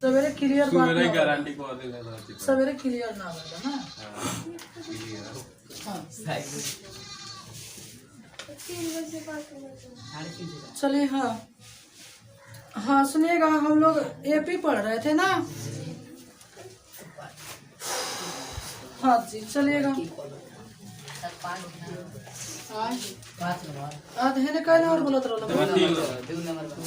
सवेरे क्लियर बात सवेरे गारंटी को देगा ना सवेरे क्लियर ना होगा ना। हाँ चलिए। हाँ हाँ सुनिएगा, हम लोग एपी पढ़ रहे थे ना। हाँ जी चलिएगा। अध्ययन करने और बोलत रहो।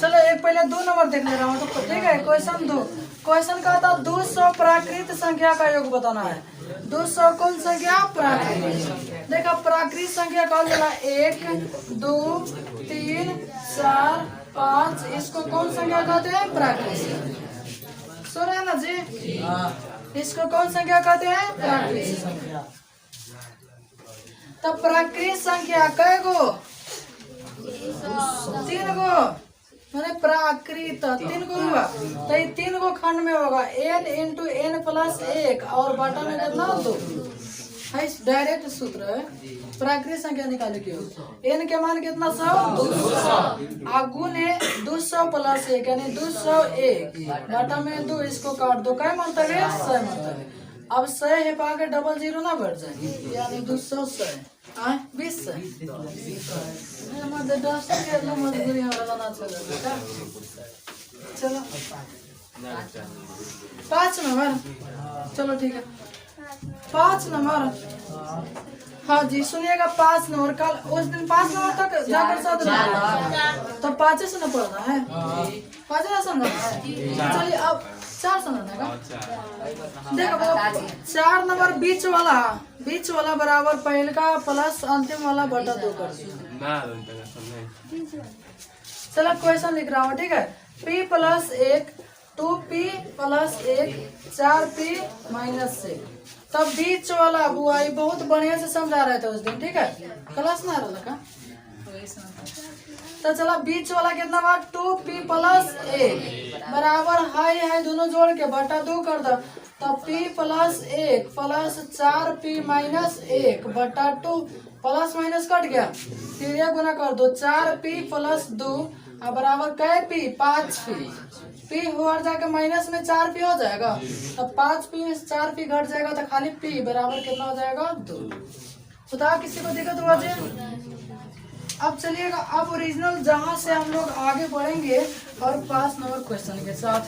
चलो एक पहले 2 नंबर देख ले रहा हूँ तो ठीक है। क्वेश्चन 2 क्वेश्चन का था 200 प्राकृत संख्या का योग बताना है। 200 कौन संख्या? प्राकृत। देखा प्राकृत संख्या कौन देना? 1 2 3 4 5। इसको कौन संख्या कहते हैं? प्राकृत। सुन रहे ना जी? इसको कौन संख्या कहते हैं? प्राकृत संख्या। तब प्राकृत संख्या कै गो? 3 गो। मैंने प्राकृत 3 गो हुआ तो ये 3 गो खंड में होगा। n इंटू n प्लस 1 और बटा में कितना? 2 है। डायरेक्ट सूत्र है। प्राकृत संख्या निकाले क्यों? n के मान कितना? 100 200 गुने 200 प्लस 1 यानी 201 बटा में 2। इसको काट दो। क्या मतलब है? 100 मतलब है। अब 100 है पाके डबल 0 ना बढ़ जाए यानी 200 20 मजबूरी हमारा चलो 5 नंबर। चलो ठीक है 5 नंबर। हाँ जी सुनिएगा 5 नंबर। कल उस दिन 5 नंबर तक जाकर साथ तो 5 से न पढ़ना है। 5 ना समझना है। चलिए अब 4 समझना है। देखो 4 नंबर बीच वाला बराबर पहले का प्लस अंतिम वाला बटा 2 कर दो। चलो क्वेश्चन लिख रहा हूँ ठीक है। p plus 1 2p plus 1 4p minus 1। तब बीच वाला बुआई बहुत बढ़िया से समझा रहे थे उस दिन ठीक है। क्लास ना रहा का तो चला बीच वाला कितना बार? 2p प्लस 1 बराबर हाई दोनों जोड़ के बटा 2 कर दो। तब p plus 1 plus 4p minus 1 बटा 2 प्लस माइनस कट गया। फिर यह गुना कर दो 4p प्लस 2 बराबर कै p? 5p। p हो जाके माइनस में 4p हो जाएगा। तब 5p में 4p घट जाएगा तो खाली p बराबर कितना हो जाएगा? 2। बताओ किसी को दिक्कत हुआ जी? अब चलिएगा अब ओरिजिनल जहां से हम लोग आगे बढ़ेंगे और 5 नंबर क्वेश्चन के साथ।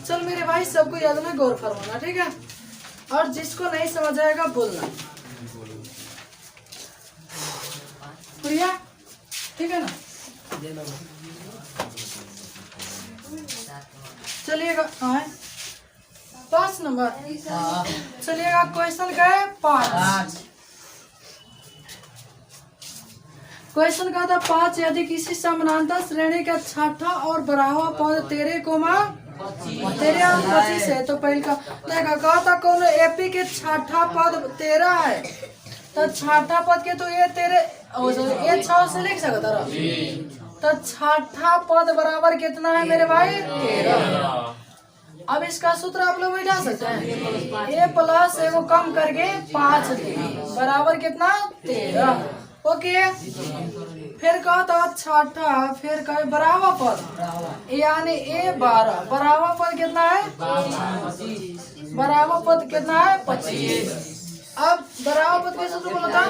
चल मेरे भाई सबको याद में गौर फरमाना ठीक है। और जिसको नहीं समझ आएगा बोलना प्रिया ठीक है ना। चलिएगा 5 नंबर। चलिएगा क्वेश्चन का है 5। क्वेश्चन का था 5 यदि किसी समानांतर श्रेणी का छठा और बारहवां पद 13 और 25 है तो पहले का देखा कहा था कौन एपी के छठा पद 13 है तो छठा पद के तो ये 13 6 से लिख सकता रहा। तो छठा पद बराबर कितना है मेरे भाई? 13। अब इसका सूत्र आप लोग बैठा सकते हैं। ए प्लस एगो कम करके 5 बराबर कितना? 13। ओके फिर कहा था छठा फिर कहे बराबर पद यानी ए 12 बराबर पद कितना है? बराबर पद कितना है? 25। अब बराबर पद कैसे सूत्र बोला था?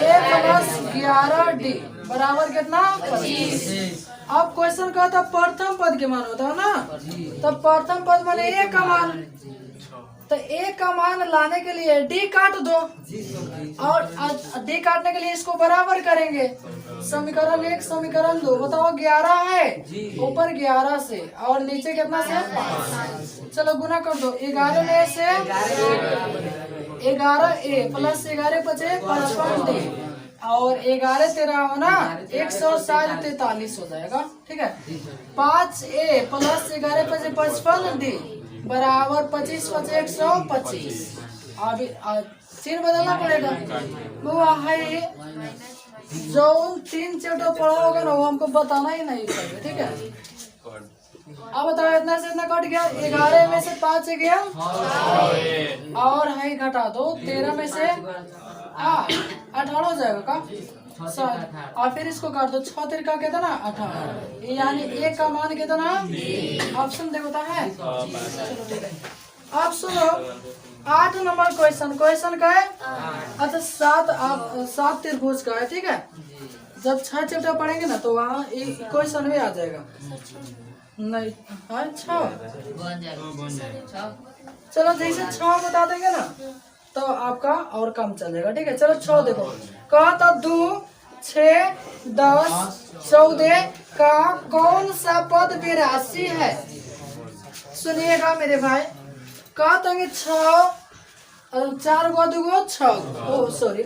ए प्लस 11d बराबर कितना? 25। अब क्वेश्चन का था प्रथम पद के मान होता है ना। तो प्रथम पद माने ए का मान तो ए का मान लाने के लिए डी काट दो और डी काटने के लिए इसको बराबर करेंगे। समीकरण 1 समीकरण 2 बताओ 11 है ऊपर 11 से और नीचे कितना से 5। चलो गुना कर दो 11 में से 11 ए प्लस 11 बचे 55 डी और 11 13 होना 143 हो जाएगा ठीक है। 5 ए प्लस 11 बचे 55 डी बराबर 25 बचे 125। अब चिन्ह बदलना पड़ेगा। वो है जो 3 चैप्टर पढ़ा होगा ना वो हमको बताना ही नहीं चाहिए ठीक है। अब बताओ इतना से इतना कट गया 11 में से 5 गया और है घटा दो 13 में से 18 हो जाएगा का और फिर इसको काट दो, 6 तिरका कितना 18, यानी एक का मान कितना, ऑप्शन देखता है। चलो ठीक है, आप सुनो 8 नंबर क्वेश्चन का है। अच्छा 7 त्रिभुज का है, ठीक है। जब 6 चैप्टर पढ़ेंगे ना तो वहाँ क्वेश्चन भी आ जाएगा। नहीं अच्छा चलो, जैसे 6 बता देंगे ना तो आपका और कम चलेगा, ठीक है। चलो 6 देखो, कहा था 2, 6, 10, 14 का कौन सा पद 82 है? सुनिएगा मेरे भाई, कहा था 6, 4 गो 2 गो 6 गो, सॉरी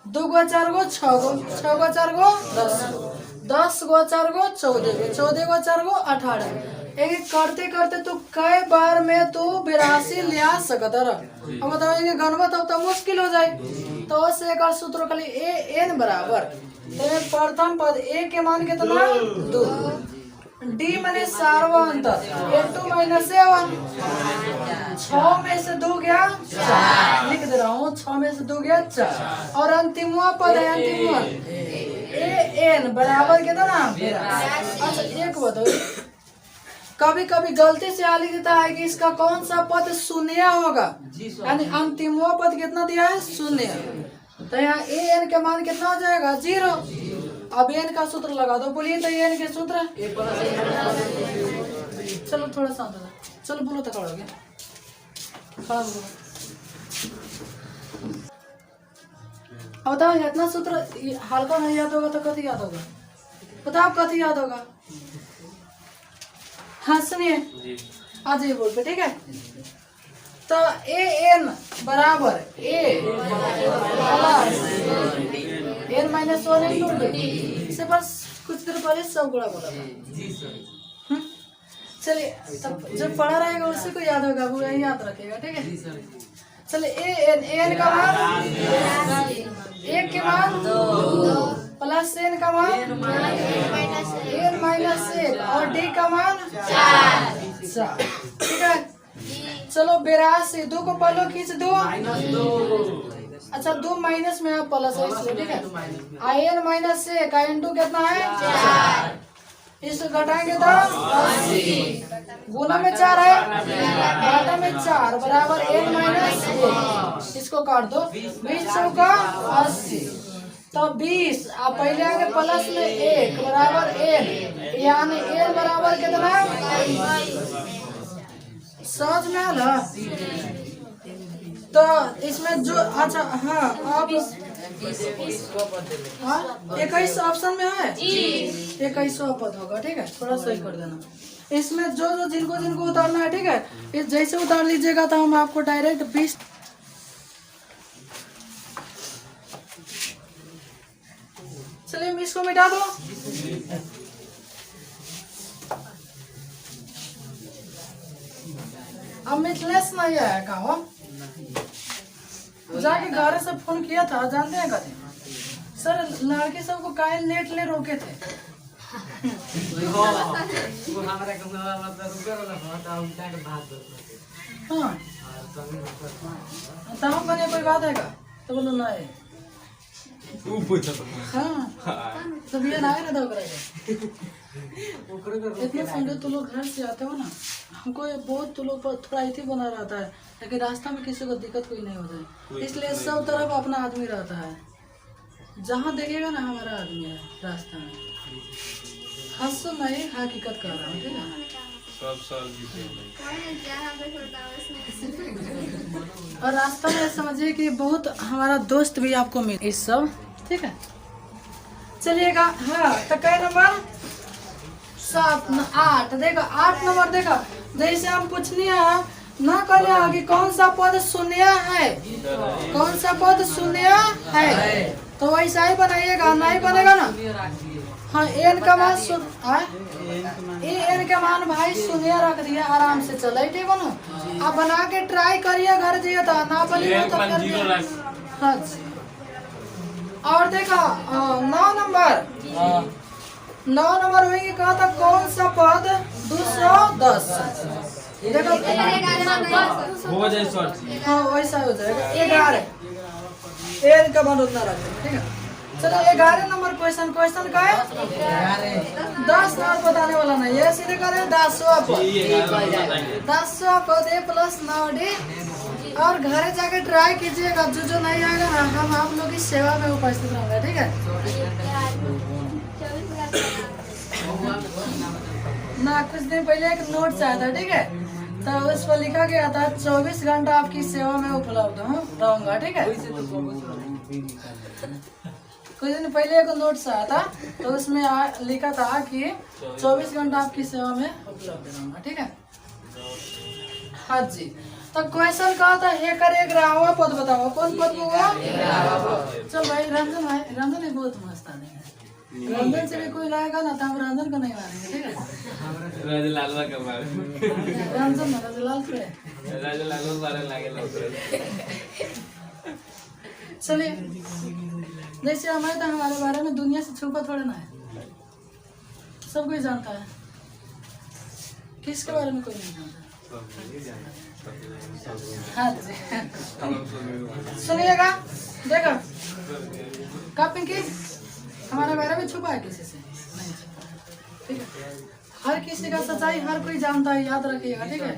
2 गो 4 गो 6 गो, 6 गो 4 गो 10 गो, 10 गो 4 गो 14 गो, 14 गो 4 गो 18। एक करते करते तू कई बार में तू 82 ले आ सकता रहा। अब बताओ गणवा तो मुश्किल हो जाए, तो उससे एक सूत्र खाली ए एन बराबर प्रथम पद ए के मान कितना 2, डी माने सार्वा अंतर A2 माइनस A1, 6 में से 2 गया 4, लिख दे रहा हूँ 6 में से 2 गया 4, और अंतिमवा पद है अंतिमवा ए एन बराबर कितना 82। अच्छा एक बताओ, कभी कभी गलती से आ लिख देता है कि इसका कौन सा पद शून्य होगा, यानी अंतिमवा पद कितना दिया है 0, तो यहाँ ए एन के मान कितना हो जाएगा 0। अब एन का सूत्र लगा दो, बोलिए तो एन के सूत्र, चलो थोड़ा सा चलो बोलो तो खड़ा हो गया। अब बताओ इतना सूत्र हल्का नहीं याद होगा तो कथी याद होगा, बताओ कथी याद होगा। हाँ सुनिए आज ये बोल पे, ठीक है। तो ए एन बराबर A N minus 1 into D से बस कुछ देर पहले सब गुणा बोला था। चलिए तब जब पढ़ा रहेगा उसी को याद होगा, वो यही याद रखेगा, ठीक है। चलिए ए एन का मान 1 के मान 2 प्लस एन का मान एन माइनस 1 और डी का मान 4, ठीक है। चलो 82, 2 को पहले खींच दो, अच्छा 2 माइनस में आप प्लस है इसलिए, ठीक है। I N minus 1 I N 2 कितना है 4, इसको घटाएंगे तो 80, गुना में 4 है घाटा में 4 बराबर एन माइनस 1, इसको काट दो 20 चौका 80, तो 20 आप पहले आगे प्लस में 1 बराबर एन, यानी एन बराबर कितना समझ में आया। तो इसमें जो अच्छा हाँ आप 21 ऑप्शन में है 21 पद होगा, ठीक है। थोड़ा सही कर देना, इसमें जो जिनको उतारना है, ठीक है। इस जैसे उतार लीजिएगा तो हम आपको डायरेक्ट 20 चलिए इसको मिटा दो। अब मिथलेश नहीं आया कहा, जाके घर से फोन किया था, जानते हैं कहते सर लड़के सबको काहे नेट ले रोके थे। हाँ तब बने कोई बात है का, तो बोलो नहीं हाँ तब ये ना है ना इतने संडे तो लोग घर से आते हो ना, हमको ये बहुत तो लोग थोड़ा इति बना रहता है, लेकिन रास्ता में किसी को दिक्कत कोई नहीं हो जाए, इसलिए सब तरफ अपना आदमी रहता है। जहाँ देखिएगा ना हमारा आदमी है रास्ता में, हंस नहीं हकीकत कर रहा हूँ, ठीक है। और रास्ता में समझिए कि बहुत हमारा दोस्त भी आपको मिले इस सब, ठीक है। चलिएगा हाँ तो कई नंबर 7 8 देखो 8 नंबर देखो, जैसे हम पूछनी है ना करें कि कौन सा पद शून्य है, कौन सा पद शून्य है, तो वैसा ही बनाइएगा, नहीं बनेगा ना। हाँ एन का मान एन का मान भाई शून्य रख दिया, आराम से चले, ठीक है ना। आप बना के ट्राई करिए, घर जाइए तो ना बनेगा तो कर। हाँ जी और देखा 9 नंबर होगी, कहा था कौन सा पद 210 देखो हाँ वैसा हो जाएगा 11 एन का मान उतना रखें, ठीक है। चलो 11 नंबर क्वेश्चन का है 10 नंबर बताने वाला नहीं है, सीधे करें 10वां पद। 10वां पद A प्लस 9D। और घरे जाके ट्राई कीजिएगा, जो नहीं आएगा ना हम आप लोग की सेवा में उपस्थित रहेंगे, ठीक है ना। कुछ दिन पहले एक नोट आया था, ठीक है, तो उस पर लिखा गया था 24 घंटा आपकी सेवा में उपलब्ध रहूंगा, ठीक है। कुछ दिन पहले एक नोट आया था, तो उसमें लिखा था कि 24 घंटा आपकी सेवा में उपलब्ध रहूंगा, ठीक है। हाँ जी, तो क्वेश्चन कहा था हेकर एक रावा पद बताओ, कौन पद होगा? चल भाई रंजन ही बहुत मस्त आने है, रंजन से भी कोई लाएगा ना तो हम रंजन को नहीं मारेंगे, ठीक है। राजलाल रंजन राजलाल पे चलिए, जैसे हमारे तो हमारे बारे में दुनिया से छुपा थोड़ा ना है, सब कोई जानता है, किसके बारे में कोई नहीं जानता। हाँ जी, सुनिएगा, देखो कॉपी की हमारे बारे में छुपा है किसी से नहीं छुपा, ठीक है। हर किसी का सच्चाई हर कोई जानता है, याद रखिएगा, ठीक है।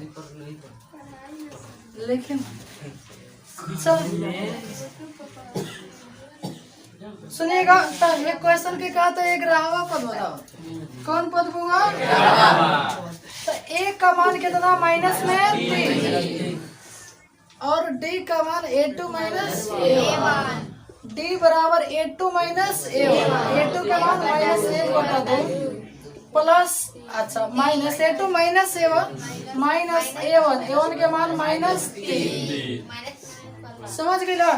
लेकिन सुनिएगा, तो एक क्वेश्चन के कहा था एक रावा पद बताओ, कौन पद होगा? तो A का मान कितना? माइनस में 3 और D का मान A2 माइनस A1, D बराबर A2 माइनस A1, A2 का मान माइनस 1/2 प्लस अच्छा minus A2 minus A1 minus A1, A1 के मान माइनस 3, समझ गई ना।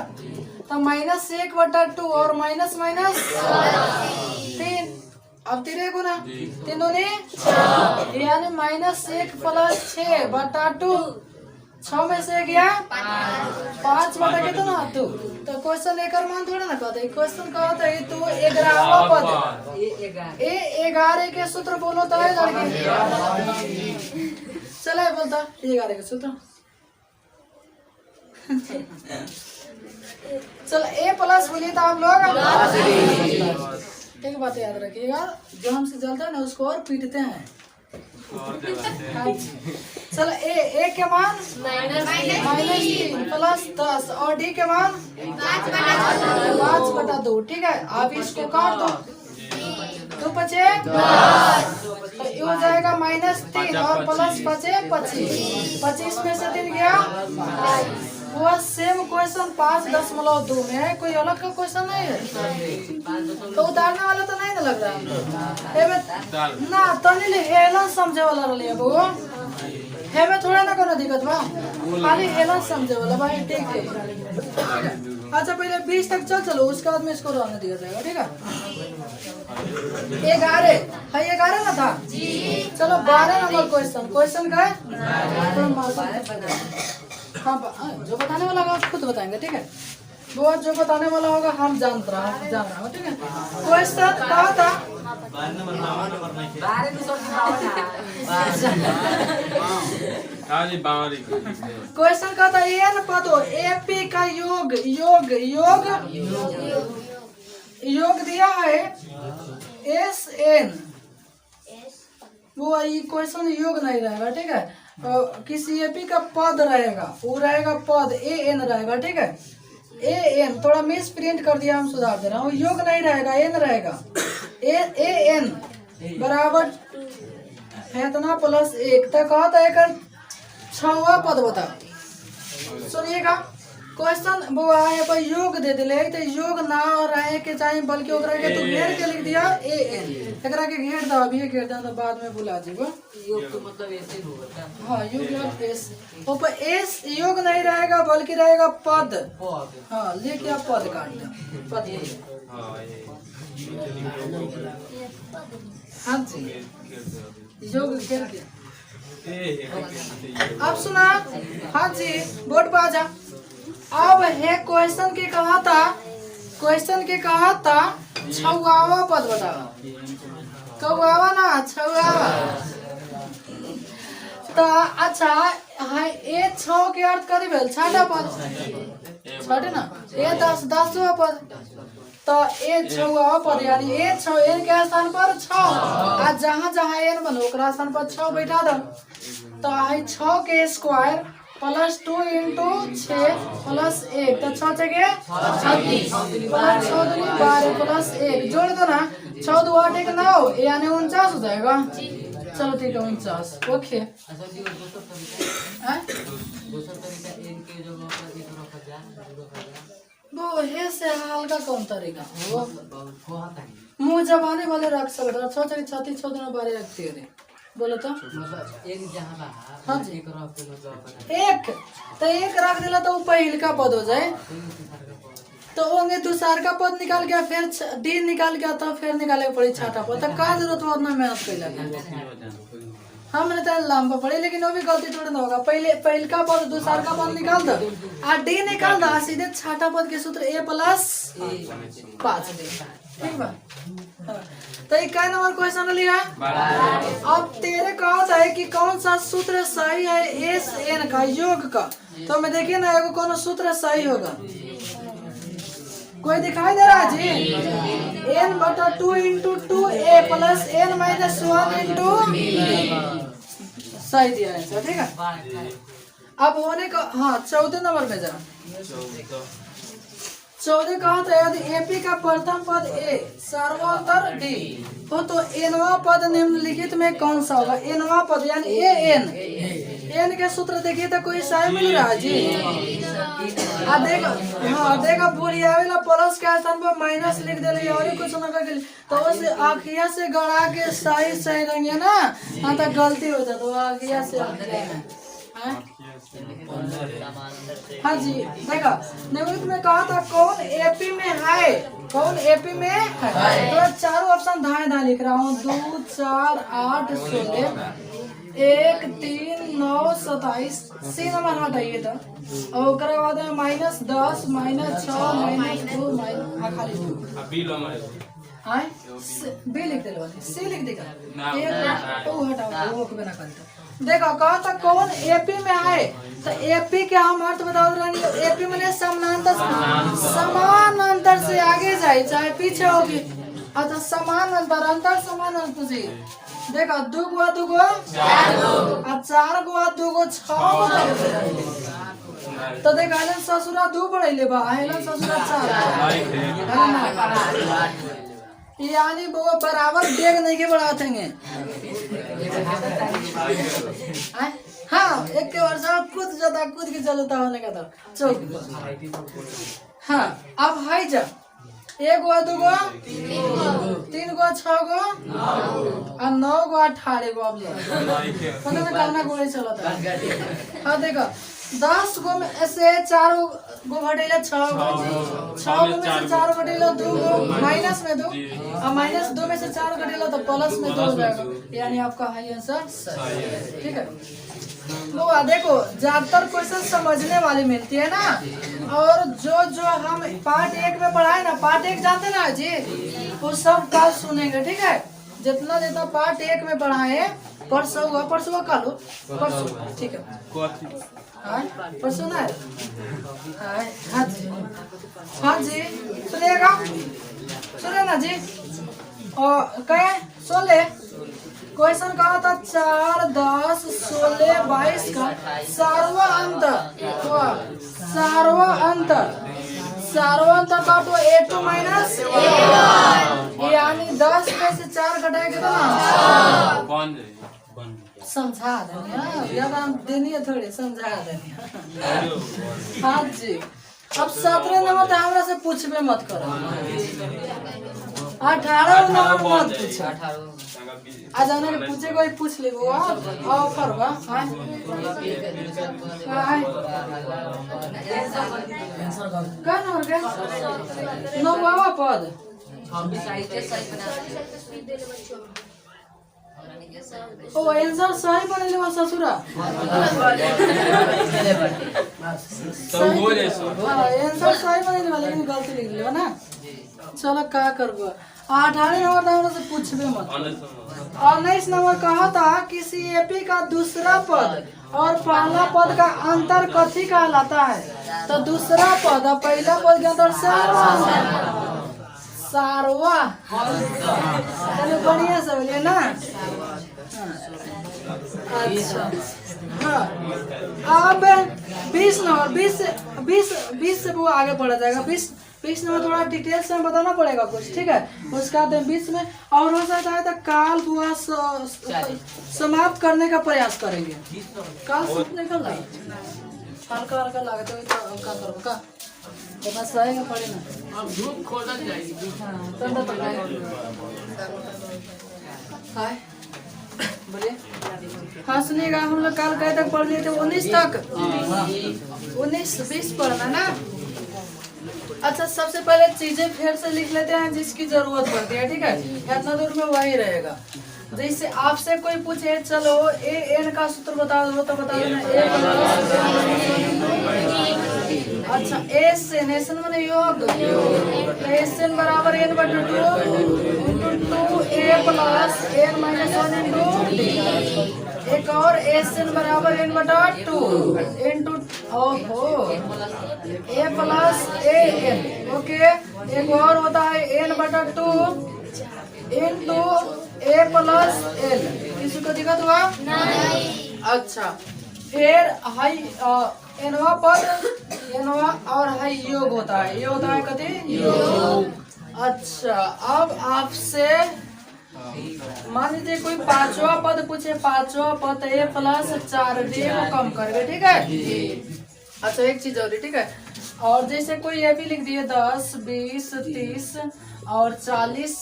तो माइनस 1/2 और माइनस माइनस 3, अब 3 गुना 3 दूनी 6, यानी माइनस 1 प्लस 6/2, 6 में से गया 5 बटा कितना 2। तो क्वेश्चन एक मान थोड़ा ना कहते, क्वेश्चन का होता है तो 11वां पद ए 11 के सूत्र बोलो तो है लड़के, चले बोलता 11 के सूत्र। चलो A प्लस बोलिए तो आप लोग एक बात याद रखिएगा, जो हमसे जलता है ना उसको और पीटते हैं। चलो A के मान -3 प्लस 10 और D के मान 5/2, ठीक है। आप इसको काट दो, 2 बचे 10, तो ये हो जाएगा -3 और प्लस बचे 25 में से 3 गया। वो सेम क्वेश्चन 5.2 में है, कोई अलग का क्वेश्चन नहीं है, तो उतारने वाला तो नहीं ना लग रहा है ना, तनी हेलन समझे वाला रही है वो, हेमे थोड़ा ना कोनो दिक्कत बा, खाली हेलन समझे वाला भाई, ठीक है। अच्छा पहले 20 तक चलो, उसके बाद में इसको रहने दिया जाएगा, ठीक है। 11 है, 11 ना था जी। चलो 12 नंबर क्वेश्चन का है, हाँ जो बताने वाला होगा खुद बताएंगे, ठीक है। वो जो बताने वाला होगा हम जान रहा हूँ, ठीक है। क्वेश्चन कहा था क्वेश्चन कहा था एन पदों AP का योग दिया है SN, वो ये क्वेश्चन योग नहीं रहेगा, ठीक है। किसी AP का पद रहेगा, वो रहेगा पद AN रहेगा, ठीक है। AN थोड़ा मिस प्रिंट कर दिया, हम सुधार दे रहा हूँ, योग नहीं रहेगा, N रहेगा। AN बराबर इतना प्लस 1 तक कहता है कर 6वां पद बता। सुनिएगा, क्वेश्चन वो आए पर योग दे दिले, तो योग ना रहे के चाहिए, बल्कि ओकरा के तो घेर के लिख दिया AN, एकरा के घेर दो, अभी घेर दो तो बाद में भुला जीबो। योग तो मतलब ऐसे होगा, हाँ योग एस, ऊपर एस योग नहीं रहेगा बल्कि रहेगा पद, हाँ लेके आप पद काट दो, पद हाँ जी, योग घेर के। अब सुना, हाँ जी बोर्ड पर आ जा। अब है क्वेश्चन के कहा था 6वां पद बताओ, कौवा ना 6वां। तो अच्छा है ए 6 के अर्थ करी भेल 6ठा पद, 6ठे ना, ए 10 10वां पद, तो ए छवा पद यानी ए छ एन के स्थान पर 6 आ जहाँ जहाँ एन बनो ओकरा स्थान पर 6 बैठा दो। तो आई 6 के स्क्वायर प्लस 2 इंटू 6 प्लस 1 तो 6 जगह 36 प्लस 6 दूनी 12 प्लस 1 जोड़ दो ना 6 2 8 1 9 यानी 49 हो जाएगा। चलो ठीक है 49 ओके। वो है से हल्का कौन तरीका वो मुँह जबाने वाले रख सकता है 6 जगह 36 6 दिन बारे रखते हैं बोलो तो एक जहाँ हाँ जी एक तो एक रख दिला तो पहल का पद हो जाए तो होंगे दूसर का पद निकाल गया फिर डी निकाल गया तो फिर निकाले पड़ी छठा पद तो का जरूरत हो उतना मेहनत कैला हाँ मैंने तो लंबा पड़े लेकिन वो भी गलती थोड़ा ना होगा। पहल का पद दूसर का पद निकाल दो और डी निकाल दो सीधे छठा पद के सूत्र a प्लस 5 ठीक बा। तो ये क्या नंबर क्वेश्चन लिया। अब तेरे कहा है कि कौन सा सूत्र सही है एस एन का योग का। तो मैं देखिए ना एगो कौन सूत्र सही होगा कोई दिखाई दे रहा है जी। n बटा 2 into 2a plus n minus 1 into सही दिया है ठीक है। अब होने का हाँ 14 नंबर में जरा 14 कहा था यदि एपी का प्रथम पद ए सर्वांतर डी हो तो एनवा पद निम्नलिखित में कौन सा होगा। एनवा पद यानी ए एन के सूत्र देखिए तो कोई सही मिल रहा है जी। देखा बुढ़िया वाला प्लस के स्थान पर माइनस लिख दिली और कुछ ना कर तो उसे आखिया से गड़ा के सही सही रहेंगे ना हाँ तो गलती हो जाए तो आखिया से हाँ जी। देखा निम्नलिखित में कहा था कौन एपी में है कौन एपी में है तो चारों ऑप्शन दाएं दाएं लिख रहा हूँ 2 4 8 16 1 3 9 27 सी नंबर हटाइए तो और ओकरा बाद में माइनस 10 माइनस 6 माइनस 2 माइनस खाली 2 हां बी लिख दे लो सी लिख देगा एक ओ हटाओ वो के बिना करता। देखो कहा था कौन एपी में है तो एपी के हम अर्थ बता रहे एपी में समानांतर समानांतर से आगे जाए चाहे पीछे होगी अच्छा समानांतर अंतर समानांतर से देखो 2 गुआ 2 गो 4 गुआ 2 गो 6 तो देख आलन ससुरा 2 बढ़ाइले बा आलन ससुरा 4 यानी वो बराबर डेग नहीं के बढ़ाते हैं। हाँ एक के वर्ष कूद के चलता होने का था चौक हाँ अब हाई जा 1 गो 2 गो 3 गो 6 गो और 9 गो 18 गो अब पता नहीं करना कोई चलता हाँ देखो 10 गो में से 4 गो घटेला 6 गो 6 गो में से 4 घटेला 2 गो माइनस में 2 और माइनस 2 में से 4 घटेला तो प्लस में 2 हो जाएगा यानी आपका हाई आंसर सही ठीक है। वो देखो ज्यादातर क्वेश्चन समझने वाली मिलती है ना और जो हम पार्ट 1 में पढ़ाए ना पार्ट 1 जानते ना जी वो सब कल सुनेंगे ठीक है। जितना पार्ट 1 में पढ़ाए परसों का लो परसों ठीक है परसों ना हाँ जी सुने ना जी और कहे सुन ले क्वेश्चन कहा था 4 10 16 22 का सार्वअंतर का तो a2 माइनस यानी 10 में से 4 घटाएंगे तो ना समझा देनी थोड़ी समझा देनी हाँ जी। अब 17 नंबर तो हमरा से पूछबे मत करो 18 नंबर मत पूछो आज हमने पूछे कोई पूछ ले वो ऑफर बा हां का नंबर का नौवा पद हम भी साहित्य सही बना ओ आंसर सही बनेले बा ससुरा तो हो जाए आंसर सही बनेले बा लेकिन गलती लिख लियो ना चलो का करबो 18 नंबर हमरा से पूछबे मत 19 नंबर कहा था किसी एपी का दूसरा पद और पहला पद का अंतर कथी कहलाता है तो दूसरा पद और पहला पद के अंतर सारवा चलो बढ़िया से बोलिए ना। अच्छा हाँ, अब 20 नंबर 20 से वो आगे बढ़ा जाएगा। 20 नंबर थोड़ा डिटेल से बताना पड़ेगा कुछ, ठीक है। उसके बाद 20 में और हो सकता है तो काल हुआ समाप्त करने का प्रयास करेंगे। काल सूट निकल रहा है हल्का हल्का लागत है तो का करो का तो बस रहेगा पड़े ना। अब धूप खोदल जाएगी। हाँ तब तो हाय बोलिए। हाँ सुनिएगा, हम लोग काल कहीं तक पढ़ लिए थे? 19 तक। 19-20 पढ़ना ना। अच्छा सबसे पहले चीजें फिर से लिख लेते हैं जिसकी जरूरत पड़ती है, ठीक है। इतना दूर में वही रहेगा। जैसे आपसे कोई पूछे चलो ए एन का सूत्र बता दो तो बता देना अच्छा एस एन एन माने योग एस एन बराबर एन बटा 2 ए प्लस एन माइनस 1 इंटू एक और एस एन बराबर एन बटा 2 इंटू ओहो ए प्लस ए एन ओके। एक और होता है एन बटा 2 इंटू ए प्लस एल। किसी को दिक्कत हुआ? नहीं। अच्छा फिर हाई एनवा पद एनवा और हाई योग होता है। ये होता है कथी योग। अच्छा अब आपसे मान लीजिए कोई पांचवा पद पूछे, पांचवा पद ए प्लस 4d को कम करके, ठीक है। अच्छा एक चीज और ठीक है। और जैसे कोई ये भी लिख दिए 10 20 30 और 40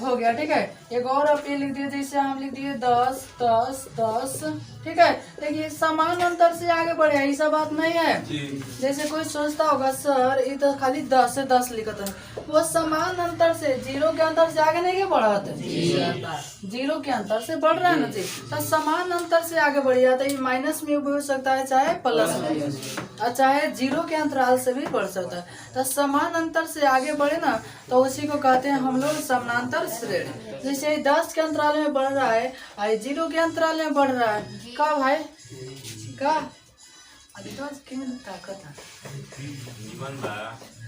हो गया, ठीक है। एक और आप ये लिख दिए जैसे हम लिख दिए 10 10 10, ठीक है। देखिए समान अंतर से आगे बढ़े ऐसा बात नहीं है। जैसे कोई सोचता होगा सर ये तो खाली 10 से 10 लिखता है, वो समान अंतर से 0 के अंतर से आगे नहीं बढ़ा था, 0 के अंतर से बढ़ रहा है ना जी। तो समान अंतर से आगे बढ़ जाता है। ये माइनस में भी हो सकता है चाहे प्लस में और चाहे 0 के अंतराल से भी बढ़ सकता है। तो समान अंतर से आगे बढ़े ना तो उसी को कहते हैं हम लोग समानांतर श्रेणी। जैसे 10 के अंतराल में बढ़ रहा है और 0 के अंतराल में बढ़ रहा है, का भाई का अभी तो ताकत है।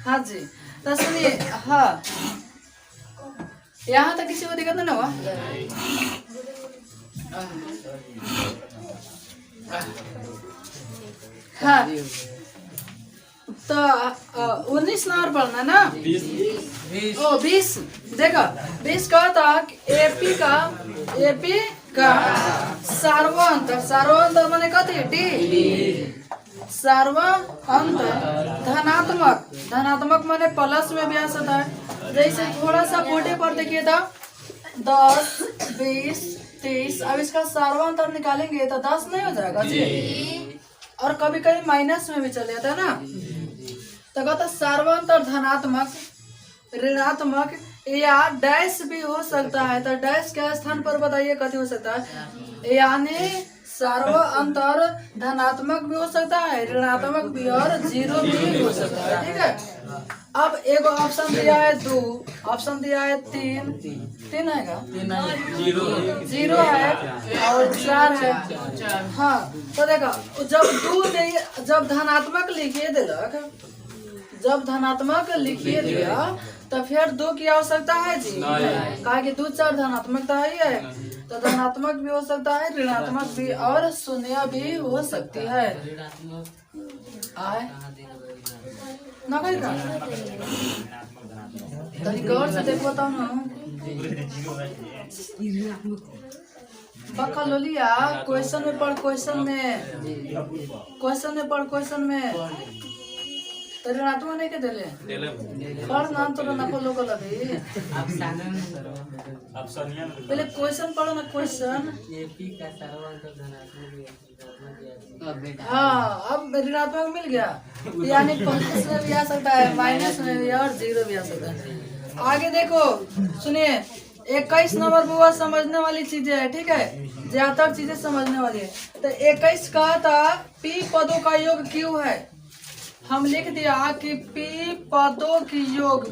हाँ जी तो सुनिए, हाँ यहाँ तक किसी को दिक्कत नहीं हुआ? हाँ तो 19 नंबर पढ़ना ना। 20 देखो 20 का था एपी का सार्वअंतर माने कथी डी सार्वअंतर धनात्मक माने प्लस में भी आ सकता है। जैसे थोड़ा सा फोटे पर देखिए था 10 20 30, अब इसका सार्वअंतर निकालेंगे तो 10 नहीं हो जाएगा जी। और कभी कभी माइनस में भी चले जाता है ना। तो कहता सार्वअंतर धनात्मक ऋणात्मक या डैश भी हो सकता है। तो डैश के स्थान पर बताइए कथी हो सकता है? यानी सार्वअंतर धनात्मक भी हो सकता है, ऋणात्मक भी और 0 भी हो सकता है, ठीक है। अब एक ऑप्शन दिया है 2, ऑप्शन दिया है 3 है का 0 है और 4 है। हाँ तो देखो जब धनात्मक लिखिए दिलक, जब धनात्मक लिखिए दिया तो फिर 2 की आवश्यकता है जी, कहा कि 2 4 धनात्मक तो है। तो धनात्मक भी हो सकता है, ऋणात्मक भी और शून्य भी हो सकती है। आए ना कहीं का गौर से देखो तो ना बका लोलिया क्वेश्चन में पढ़, क्वेश्चन में तो ऋणात्मक नहीं के दिले पढ़ नाम तो ना को लोग लगे। पहले क्वेश्चन पढ़ो ना, क्वेश्चन। हाँ अब ऋणात्मक मिल गया, यानी प्लस में भी आ सकता है, माइनस में भी और 0 भी आ सकता है। आगे देखो सुनिए 21 नंबर बुआ समझने वाली चीजें है, ठीक है। ज्यादातर चीजें समझने वाली है। तो 21 का था पी पदों का योग क्यों है। हम लिख दिया कि पी पदों की योग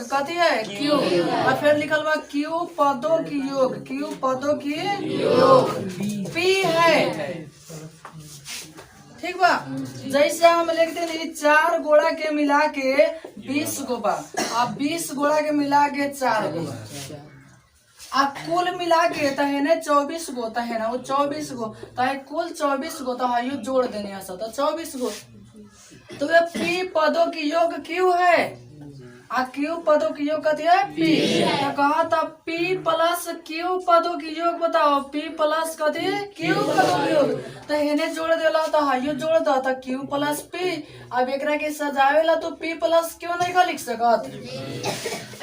कथी है क्यू, और फिर लिखल बा क्यू पदों की योग पी है, ठीक बा। जैसे हम लिखते हैं 4 गोला के मिला के 20 गो बा। अब 20 गोड़ा के मिला के 4 गो आ कुल मिला के तहने 24 गो तहने वो 24 गो तहे कुल 24 गो तो यो जोड़ देने ऐसा तो 24 गो। तो ये पी पदों की योग क्यों है आ क्यू पदों की योग कहती है पी। तो कहा था पी प्लस क्यू पदों की योग बताओ। पी प्लस कहती है क्यू पदों की योग तो इन्हें जोड़ देला तो हाइयो जोड़ दो तो क्यू प्लस पी। अब एकरा के सजावेला तो पी प्लस क्यू नहीं का लिख सकत।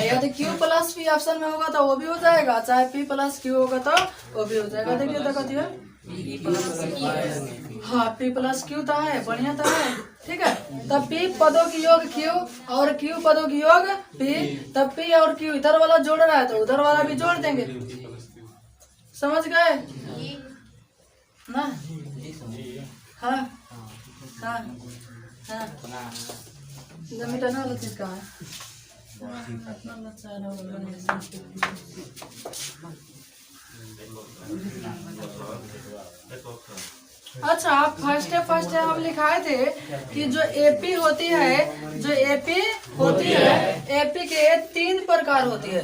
यदि क्यू प्लस पी ऑप्शन में होगा तो वो भी हो जाएगा, चाहे पी प्लस क्यू होगा तो वो भी हो जाएगा। देखिए तो कहती है हाँ पी प्लस क्यू तो है, बढ़िया तो है, ठीक है। तब पी पदों की योग क्यू और क्यू पदों की योग पी। तब पी और क्यू इधर वाला जोड़ रहा है तो उधर वाला भी जोड़ देंगे। समझ गए ना? हाँ हाँ हाँ मिटाने वाला चीज कहाँ है? अच्छा फर्स्ट हम लिखाए थे कि जो एपी होती है, जो एपी होती है, एपी के 3 प्रकार होती है।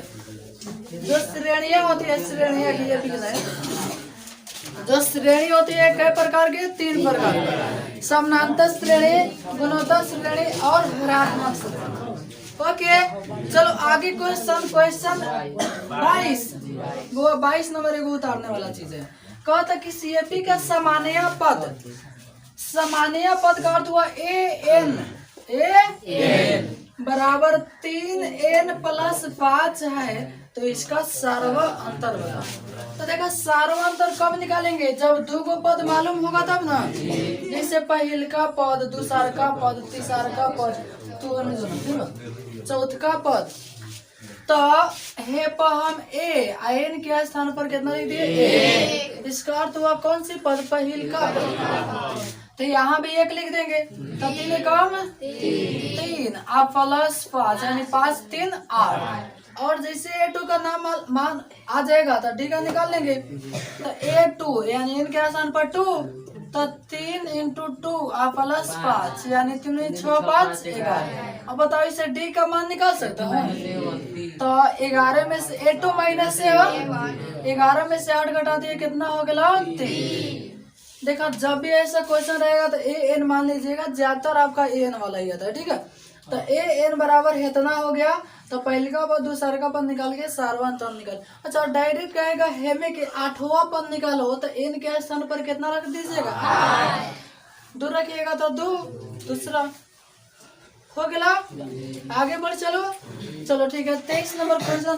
जो श्रेणियां होती है, श्रेणियां की एपी के जो श्रेणी होती है कई प्रकार के 3 प्रकार, समानांतर श्रेणी, गुणोत्तर श्रेणी और हरात्मक श्रेणी। ओके चलो आगे क्वेश्चन 22 नंबर एगो उतारने वाला चीज है। कहता कि सीएपी का सामान्य पद का अर्थ हुआ ए बराबर 3n प्लस 5 है तो इसका सार्वा अंतर बता। तो देखा सार्वा अंतर कब निकालेंगे? जब 2 गो पद मालूम होगा तब ना। जैसे पहिल का पद, दूसर का पद, तीसर का पद, चौथ का पद। तो हे पर हम ए आयन के स्थान पर कितना लिख दिए? ए। इसका अर्थ हुआ कौन सी पद? पहिल का पद। तो यहाँ भी 1 लिख देंगे तो 3 कम 3 आप प्लस 5 यानी 5 3 8। और जैसे A2 का नाम मान आ जाएगा तो D का निकाल लेंगे। तो A2 यानी इनके स्थान पर 2 तो 3 × 2 आप प्लस 5 यानी 3 6 5 11। अब बताओ इसे D का मान निकाल सकते हैं? तो 11 में से A2 माइनस से 11 में से 8 घटा दिए कितना हो गया? 3। देखा जब भी ऐसा क्वेश्चन रहेगा तो an मान लीजिएगा, ज्यादातर आपका an वाला ही आता है, ठीक है। तो an बराबर इतना हो गया तो पहले का पद दूसरे का पद निकाल के सार्वा अंतर निकाल। अच्छा डायरेक्ट कहेगा हेमे के 8वां पद निकालो तो n के स्थान पर कितना रख दीजिएगा? 2 रखिएगा तो 2 दूसरा हो गया। आगे बढ़ चलो ठीक है। 23 नंबर क्वेश्चन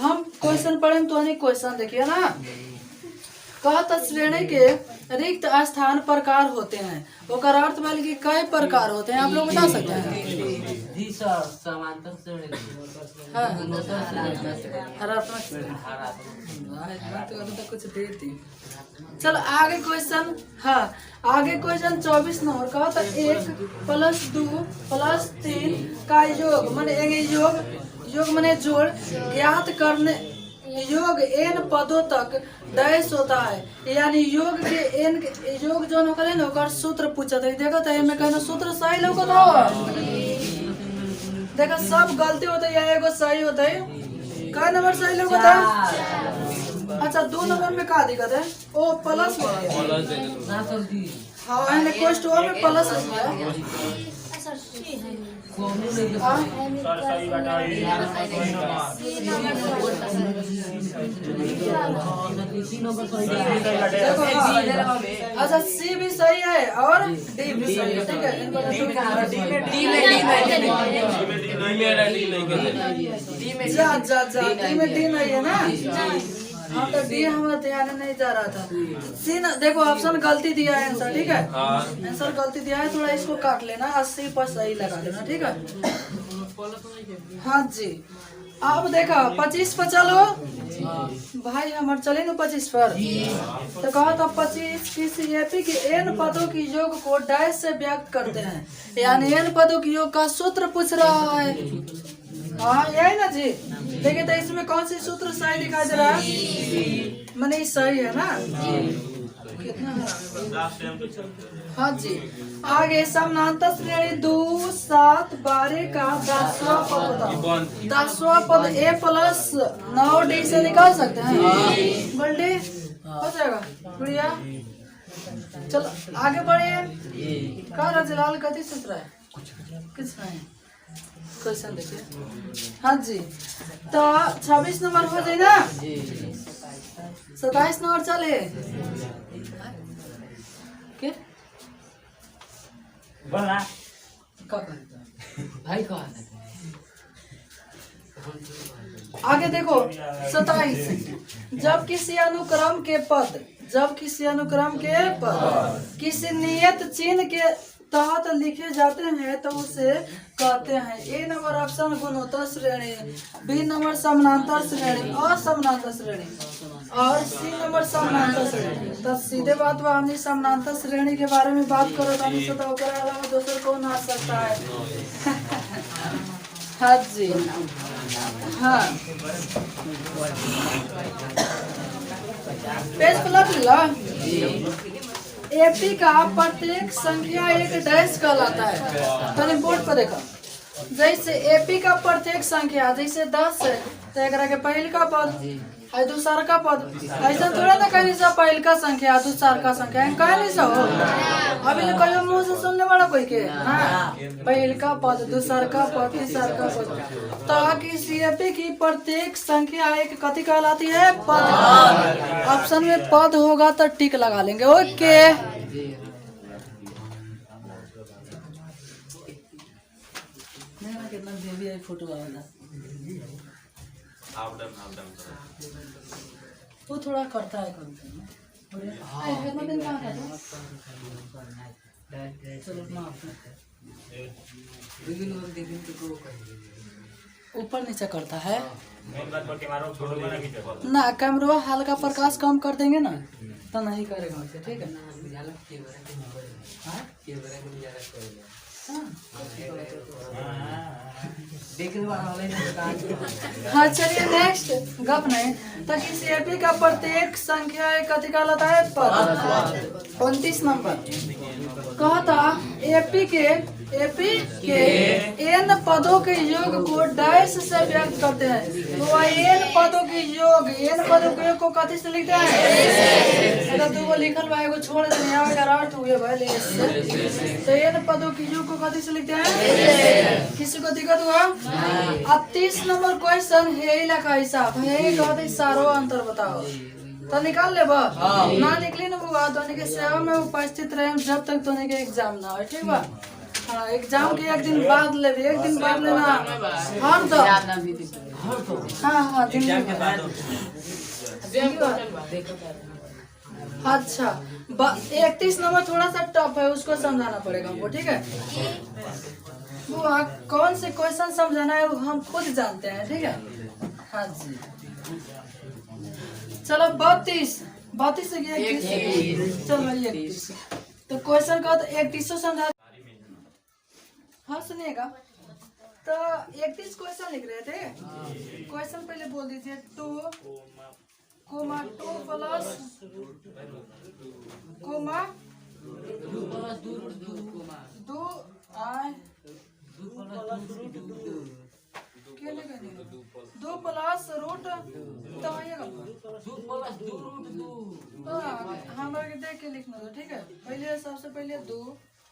हम क्वेश्चन पढ़े तो क्वेश्चन देखिए ना। कहता श्रेणी के रिक्त स्थान प्रकार होते हैं, वो अर्थ भले कि कई प्रकार होते हैं, आप लोग बता सकते हैं? समांतर श्रेणी, हाँ हरात्मक कुछ देती। चलो आगे क्वेश्चन, हाँ आगे क्वेश्चन 24 नंबर का तो 1 + 2 + 3 का योग माने योग माने जोड़ ज्ञात करने। योग n पदों तक डैश होता है यानी योग के n योग जो होकर ना ओकर सूत्र पूछत है। देखो तो एमे कहना सूत्र सही लौकत हो। देखो सब गलती होता है या एगो सही होता है? का नंबर सही लौकत है? अच्छा 2 नंबर में का दिक्कत है? ओ प्लस हाँ एने क्वेश्चन में प्लस है। अच्छा सी भी सही है और डी भी सही है, ठीक है। डी में डी नहीं है ना? हाँ तो डी हमारा ध्यान नहीं जा रहा था। सी ना देखो ऑप्शन गलती दिया है आंसर, ठीक है। आंसर गलती दिया है, थोड़ा इसको काट लेना 80 पर सही लगा देना, ठीक है। हाँ जी अब देखो 25 पर चलो भाई हमारे चले ना 25 पर। तो कहा था 25 किसी एपी के n पदों की योग को डैश से व्यक्त करते हैं यानी n पदों की योग का सूत्र पूछ रहा है। हाँ यही ना जी। देखिए तो इसमें कौन सी सूत्र सही दिखाई दे रहा है? मैंने सही है ना? कितना हाँ जी। आगे समानांतर श्रेणी 2 7 12 का 10वां पद बताओ। 10वां पद a प्लस 9d से निकाल सकते हैं। बल्टी हो जाएगा बढ़िया। चलो आगे बढ़िए। का रजलाल कथी सोच रहा है? कुछ नहीं। क्वेश्चन देखिए। हाँ जी, तो 26 नंबर हो जाए ना। 27 नंबर चले के बोला कब भाई कहा आगे देखो 27। जब किसी अनुक्रम के पद किसी नियत चिन्ह के तहत लिखे जाते हैं तो उसे कहते हैं। ए नंबर ऑप्शन गुणोत्तर श्रेणी, बी नंबर समानांतर श्रेणी, असमानांतर श्रेणी, और सी नंबर समानांतर श्रेणी। तो सीधे बात बा, हमने समानांतर श्रेणी के बारे में बात करो तो ओकरा अलावा दूसर कौन आ सकता है? हाँ जी हाँ। पेज पलट लो। एपी का प्रत्येक संख्या एक डैश कहलाता है। तनी बोर्ड पर देखो। जैसे एपी का प्रत्येक संख्या जैसे 10 है तो एकरा के पहल का पद है दूसरा का पद। ऐसा थोड़ा ना कहीं से पहल का संख्या दूसरा का संख्या कहीं नहीं हो। अभी तो कहीं मुंह से सुनने वाला कोई के ना पहल का पद दूसरा का पद तीसरा का पद। ताकि सीएपी की प्रत्येक संख्या एक कथी कहलाती है? पद। ऑप्शन में पद होगा तो टिक लगा लेंगे। ओके कितना बेबी है फोटो वाला। वो थोड़ा करता है कभी। ऊपर नीचे करता है ना। कैमरा हल्का प्रकाश कम कर देंगे ना तो नहीं करेगा वैसे। ठीक है हाँ चलिए नेक्स्ट गप नहीं। तो किसी एपी का प्रत्येक संख्या एक कथी कहलाता है? पद। 29 नंबर कहता एपी के एन पदों के योग को डैश से व्यक्त करते हैं। तो एन पदों के योग को कथी से लिखते हैं? तो दो लिखल बा एगो छोड़ देने आवेगा अर्थ हुए भले इससे। तो एन पदों के योग को कथी से लिखते हैं? किसी को दिक्कत हुआ? अब 30 नंबर क्वेश्चन है लिखा हिसाब है कहते सारो अंतर बताओ। तो निकाल ले बा ना निकली ना बुआ तो के सेवा में उपस्थित रहे जब तक तो के एग्जाम ना हो। ठीक बा हाँ एग्जाम के एक दिन बाद ले लेना हर दो। हाँ हाँ अच्छा 31 नंबर थोड़ा सा टफ है उसको समझाना पड़ेगा हमको। ठीक है वो कौन से क्वेश्चन समझाना है वो हम खुद जानते हैं। ठीक है हाँ जी चलो 32 से 31 चलो 31। तो क्वेश्चन का तो 31 समझा। हाँ सुनिएगा तो 31 क्वेश्चन लिख रहे थे। क्वेश्चन पहले बोल दीजिए 2 प्लस कोमा 2 2 प्लस रूट तो हमारा देख के लिखना था। ठीक है पहले सबसे पहले 2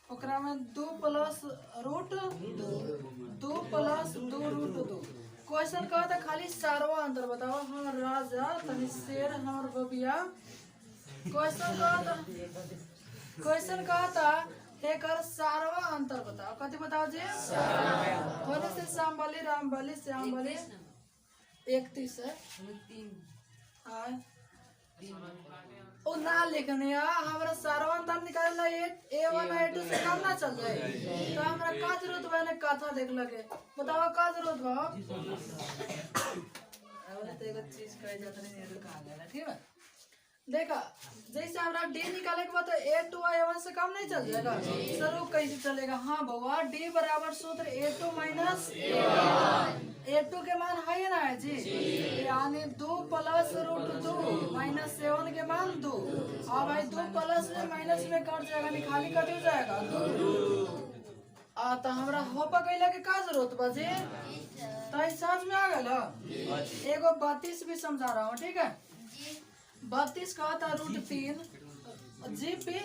ओकरा में 2 plus root 2 plus 2 root 2। Question कहा था खाली सारवा अंतर बताओ। हाँ राजा तनी शेर हमर बबिया। क्वेश्चन कहा था एक सारवा अंतर बताओ। कथी बताओ जी? होने से शामबली रामबली श्यामबली 31 है। ओ ना लिखने हमारा सारवा अंतर निकालना A1 A2 से कम ना चल जाए तो हमारा का जरूरत बा ने कथा देख लगे बताओ का जरूरत बा। अरे तो एक चीज कह जात नहीं ये कहां गया। ठीक है देखा जैसे हमारा D निकाले के बाद तो A2 A1 से कम नहीं चल जाएगा। स्वरूप कैसे चलेगा? हाँ बउआ D बराबर सूत्र A2 माइनस A2 के मान है ना जी यानी 2 प्लस रूट 2 माइनस 7 के मान 2 हाँ भाई, 2 प्लस में माइनस में कट जाएगा, निकाली कट हो जाएगा 2। तो हमरा हो पकैला के का जरूरत बजे, तो समझ में आ गल। एगो 32 भी समझा रहा हूँ, ठीक है। 32 का था √3 जीपी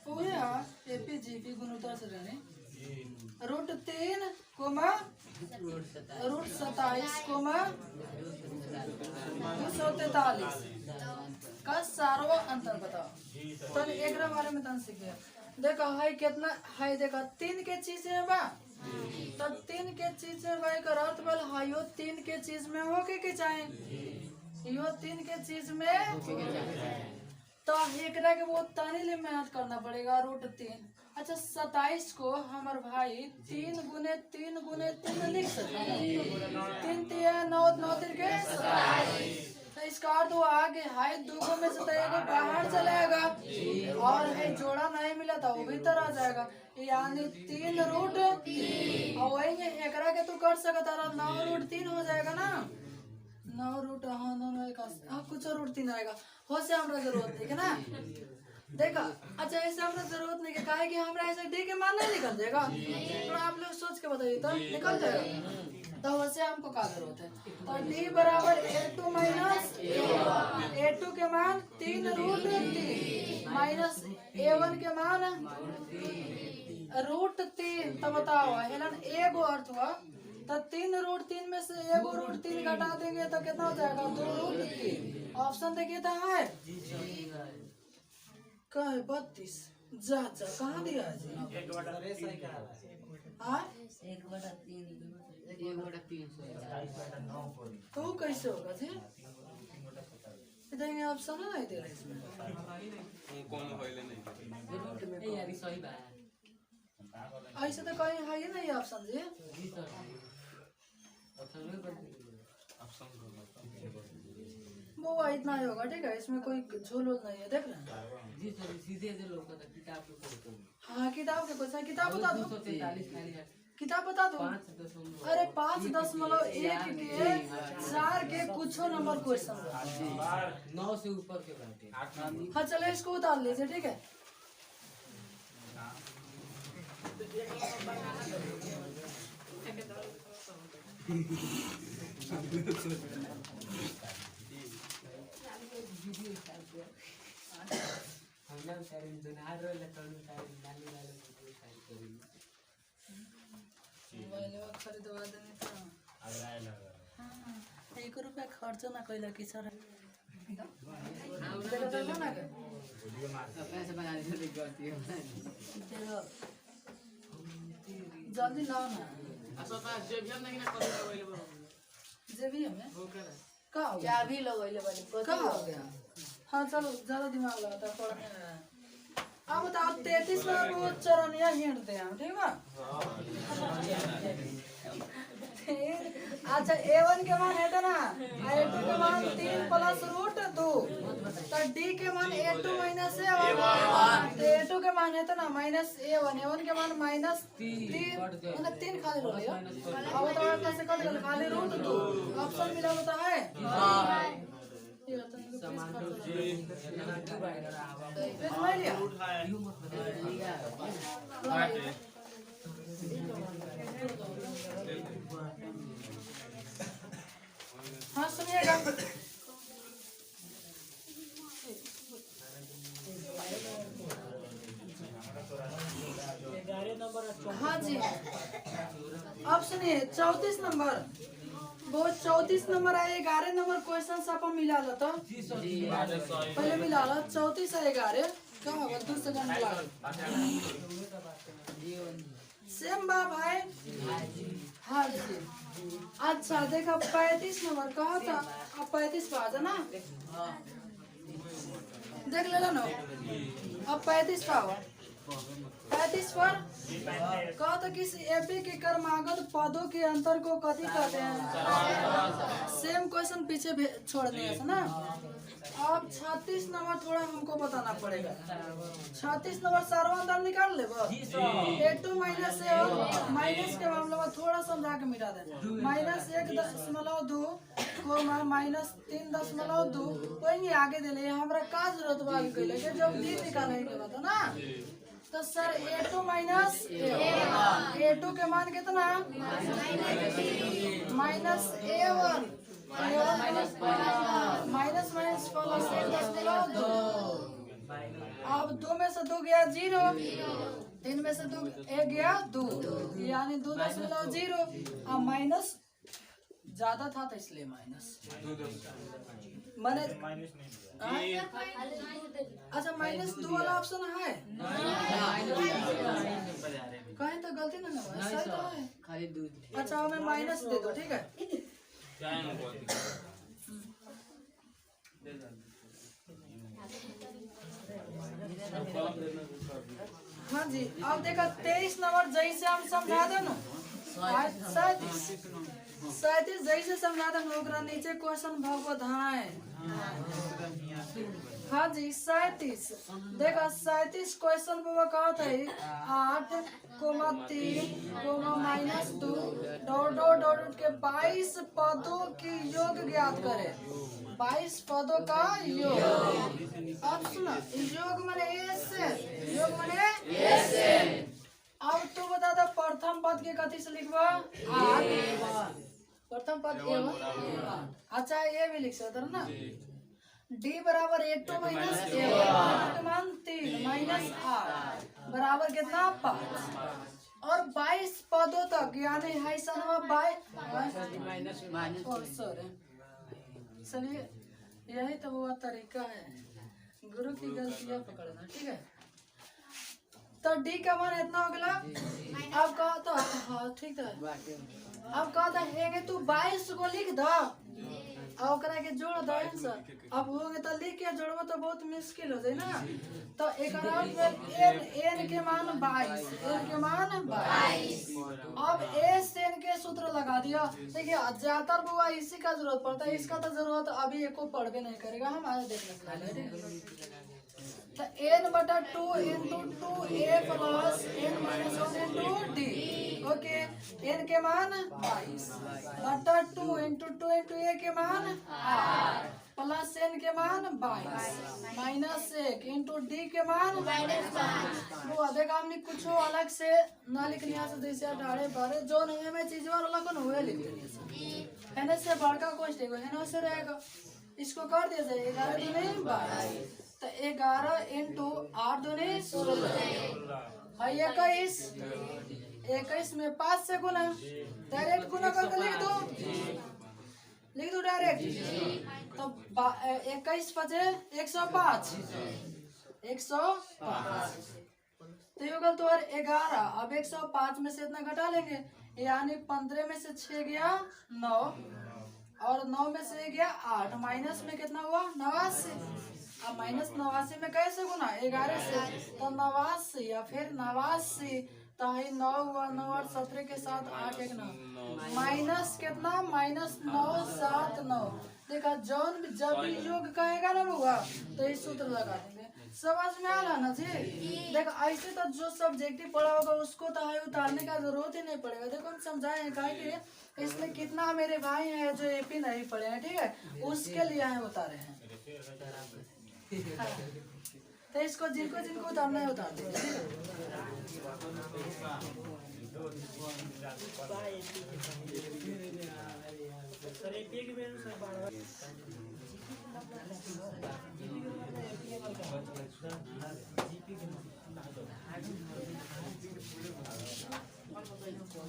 पूरे एपी जीपी गुणोत्तर से रहने √3 कोमा √27 कोमा 243 का सारो अंतर बताओ। तो एक बारे में तन सीखे देखो है कितना है, देखो 3 के चीज है बा, तो 3 के चीज में भाई करत बल हायो 3 के चीज में हो के चाहे यो 3 के चीज में, तो एकरा के बहुत तानी ले मेहनत करना पड़ेगा। √3 अच्छा 27 को हमारे भाई 3 गुने 3 गुने 3 लिख सकते हैं, 3 3 9 9 3 के 27। तो इसका अर्थ वो आगे है 2 में से तो एगो बाहर चलेगा और है जोड़ा नहीं मिला था वो भी तरह आ जाएगा, यानी 3 √3 और वही एकरा के तू कर सकता 9 √3 हो जाएगा ना, 9 रूट हाँ 9 कुछ √3 आएगा। हो से हमरा जरूरत नहीं है ना, देखा। अच्छा ऐसे हमरा जरूरत नहीं है, काहे कि हमरा ऐसे डी के मान नहीं निकल जाएगा, तो आप लोग सोच के बताइए तो निकल जाएगा। तो वैसे हमको क्या जरूरत है, तो डी बराबर a2 माइनस a2 के मान 3 √3 माइनस a1 के मान √3। तो बताओ हेलन एगो अर्थ हुआ, तो 3 √3 में से एगो √3 घटा देंगे तो कितना हो जाएगा 2 √3। ऑप्शन देखिए तो है कहे 32 जा कहाँ दिया है जी, हाँ 1/3 तो कैसे होगा जी, इधर ऑप्शन नहीं दे रहे इसमें, यार सही बात ऐसे तो कहीं है ही नहीं ऑप्शन जी। जी सर वो इतना ही होगा, ठीक है, इसमें कोई झोल वोल नहीं है, देख रहे हैं। जी सर सीधे जो लोग का किताब के फोटो हाँ किताब के क्वेश्चन, किताब बता दो, 243 खाली किताब बता दो। 5.1 अरे 5.1 के 4 के कुछ नंबर क्वेश्चन, 9 से ऊपर के बाटे। हाँ चलो इसको उतार लीजिए, ठीक है। हम सारे दुनिया रो इलेक्ट्रॉनिक सारे नाली वाले फोटो साइड करेंगे, मोबाइल खरीदवा देने था, 1 रुपया खर्च ना कैला कि सर पैसे बना दे करती है जल्दी लाओ ना, जेबी हमें का हो गया, चाबी लगैले बानी का हो गया। हाँ चलो ज्यादा दिमाग लगाता है पढ़ने में। अब बताओ 33 में वो चरनिया हिंट दे हम, ठीक है। अच्छा a1 के मान है तो ना, a2 के मान 3 + √2, तो d के मान a2 माइनस a1, तो a2 के मान है तो ना माइनस a1 के मान -3 मतलब 3 खाली रो लिया। अब बताओ कैसे कट गया, खाली √2 ऑप्शन मिला होता है। ये तो सामान तो फिर मैं लिया हाँ सुनिएगा, हाँ जी अब सुनिए 34 नंबर, वो 34 नंबर है, 11 नंबर क्वेश्चन सब मिला लो तो पहले मिला लो 34 है 11 क्या होगा 2 सेकंड सेम बा भाई। हाँ जी अच्छा देखा 35 नंबर कहा था, अब 35 पे आ जाना, देख लेना ना, अब 35 पे आओ। 35 पर कहा तो किसी एपी के क्रमागत पदों के अंतर को कथी कहते हैं। सेम क्वेश्चन पीछे छोड़ दिया ना। अब 36 नंबर थोड़ा हमको बताना पड़ेगा। 36 नंबर सारा अंतर निकाल ले A2 माइनस ए और माइनस के मामले में थोड़ा समझा के मिटा दे। -1.2 कोमा -3.2 वही आगे दे ले हमरा का जरूरत बा कइले के जब डी निकाले के बता ना। तो सर A2 माइनस A2 के मान कितना -A1 माइनस माइनस प्लस 1.2। अब 2 में से 2 गया 0, 3 में से 2 1 गया 2 यानी 2.0। अब माइनस ज्यादा था तो इसलिए माइनस मैंने अच्छा -2 वाला ऑप्शन है कहीं तो गलती ना सही तो है खाली दूध। अच्छा हमें माइनस दे दो ठीक है। हाँ जी अब देखो 23 नंबर जैसे हम समझा दे ना 37 जैसे समझा दे ओकरा नीचे क्वेश्चन भगवधाए। हाँ जी 37 देखो 37 क्वेश्चन पे कहा था 8,3,-2 डॉट के 22 पदों की योग ज्ञात करे। 22 पदों का योग। अब सुना योग माने ऐसे योग माने ऐसे। अब तू बता दो प्रथम पद के कथी से लिखवा प्रथम पद A1। अच्छा ये भी लिख सकते ना D बराबर A2 माइनस A1 मान 3 माइनस 8 बराबर कितना 5 और 22 पदों तक यानी है सनवा 22 चलिए यही तो वो तरीका है गुरु की गलतियां पकड़ना ठीक है। तो D का मान इतना हो गया। अब कहा तो हाँ ठीक है। अब कहा था हेगे तू 22 को लिख दो और करा के जोड़ दो आंसर। अब हो गए तो लिख के जोड़बो तो बहुत मुश्किल हो जाए ना। तो एक n के मान 22 n के मान 22। अब a से n के सूत्र लगा दिया। देखिए ज्यादातर बुआ इसी का जरूरत पड़ता है इसका तो जरूरत अभी एको पढ़वे नहीं करेगा हम आगे देखने तो n/2 × 2a plus n-1 × d okay n के मान 22 बटा 2 × 2 × a के मान 8 प्लस n के मान 22 माइनस 1 × d के मान वो अधिक हमने कुछ अलग से ना लिखनी है जैसे डाले बारे जो नहीं में चीज वाला को हुए लिख देंगे है से बड़का क्वेश्चन है ना से रहेगा इसको कर दिया जाए 11 दूनी 22 तो 11 × 8 दूनी 16 है 21 में 5 से गुना डायरेक्ट गुना करके लिख दो डायरेक्ट। तो 21 बचे 105 तो ये गल तो 11। अब 105 में से इतना घटा लेंगे यानी 15 में से 6 गया 9 और 9 में से गया 8 माइनस में कितना हुआ 89। अब -89 में कैसे गुना 11 से तो 89 या फिर 89 तो है 9 हुआ 9 और 17 के साथ 8 1 9 माइनस कितना -979। देखा जौन जब भी योग कहेगा ना हुआ तो ये सूत्र लगा देंगे समझ में आ रहा ना जी। देखो ऐसे तो जो सब्जेक्टिव पढ़ा होगा उसको तो है उतारने का जरूरत ही नहीं पड़ेगा। देखो हम समझाए कि इसमें कितना मेरे भाई हैं जो एपी नहीं पढ़े हैं ठीक है उसके लिए हैं उतारे हैं। हाँ। तो इसको जिनको उतारना है उतार देंगे।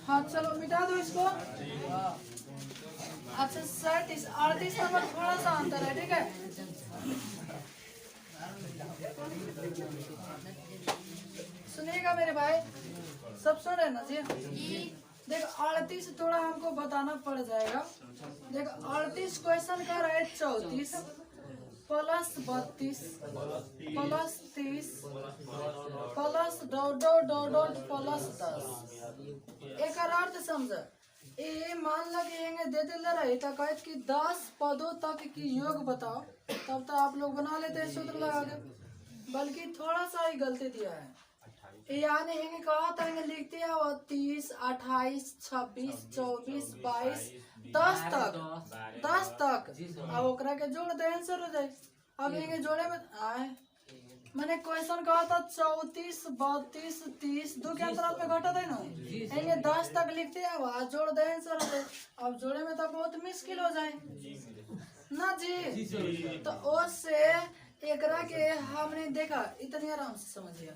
हाँ चलो मिटा दो इसको। अच्छा 38 नंबर थोड़ा सा अंतर है ठीक है। सुनिएगा मेरे भाई सब सुन रहे ना जी। देखो 38 थोड़ा हमको बताना पड़ जाएगा। देखो 38 क्वेश्चन का रहे 34 plus 32 plus 30 plus dot dot dot dot plus 10। एक अर्थ समझ ए मान लगेंगे दे दिल रही तो कहे कि 10 पदों तक की योग बताओ, तब तो आप लोग बना लेते हैं सूत्र लगा के, बल्कि थोड़ा सा ही गलती दिया है। यानी इन्हें कहा था इन्हें लिखते हैं 30 28 26 24 22 10 तक 10 तक। अब ओकरा के जोड़ दे आंसर हो जाए। अब इन्हें जोड़े में आए मैंने क्वेश्चन कहा था 34 32 30 दो के अंतराल में घटा था ना, इन्हें 10 तक लिखते हैं वहाँ जोड़ दे आंसर हो जाए। अब जोड़े में तो बहुत मुश्किल हो जाए ना जी, तो उससे एकरा के हमने देखा इतनी आराम से समझिए।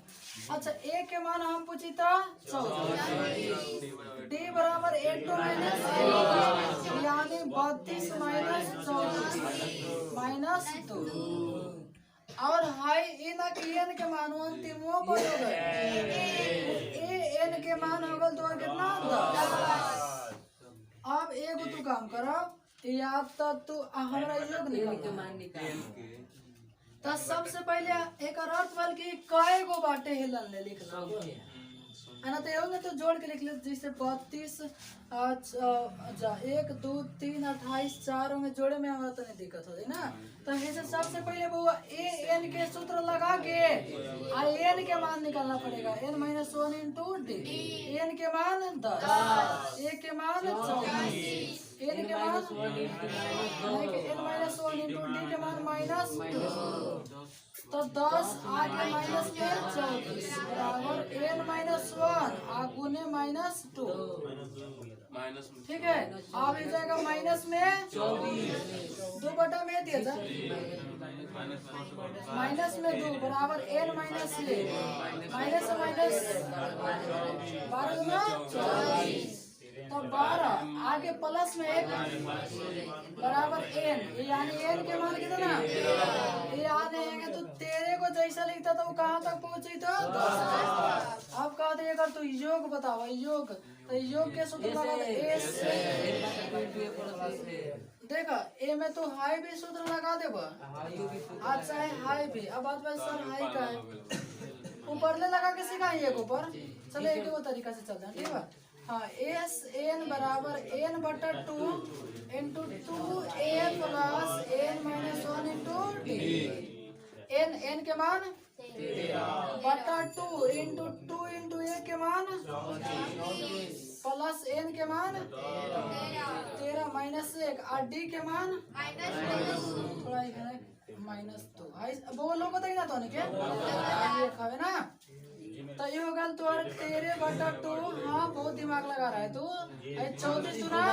अच्छा ए के मान हम पूछी था 14 डी बराबर 8 माइनस यानी 32 माइनस 14 -2 और हाई इन एन के मान अंतिमो पर हो गए। ए एन के मान हो गए तो कितना 10। अब एगो तू काम करो या तो तू हमरा योग निकाल तो सबसे पहले एक अर्थ बल की कई गो बाटे हिलन ले लिखना है ना, तो ये तो जोड़ के लिख ले जैसे 32 1 2 3 28 4 में जोड़े में हमारा तो नहीं दिक्कत हो ना। तो ऐसे सबसे पहले वो ए एन के सूत्र लगा के एन के मान निकालना पड़ेगा n - 1 इंटू डी। एन के मान 10 ए के मान 24 एन के मान n - 1 इंटू डी के मान -2 तो 10 आगे माइनस में 24 बराबर n - 1 आगुने -2 ठीक है। अब इस जाएगा माइनस में 2 बटा में दिया था माइनस में 2 बराबर n माइनस माइनस 12 तो 12 आगे प्लस में 1 बराबर n यानी n के मान कितना ये आने तो तेरे को जैसा लिखता था वो कहाँ तक पहुंची तो 10। अब कहते अगर तू योग बताओ योग तो योग के सूत्र लगा दे ए से देखा ए में तो हाई भी सूत्र लगा दे आज चाहे हाई भी। अब बात बात सर हाई का है ऊपर ले लगा के सिखाइए ऊपर चले एक वो तरीका से चलता है ठीक है। हाँ एस एन बराबर n बटा 2 into 2a plus n - 1 into D. n के मान बटा 2 इंटू 2 इंटू a के मान प्लस n के मान 13 माइनस 1 और डी के मान थोड़ा -2 बोलो को तो ना तो क्या खावे ना तो ये होगा तो 13 बटा 2। हाँ बहुत दिमाग लगा रहा है तू 34 दुना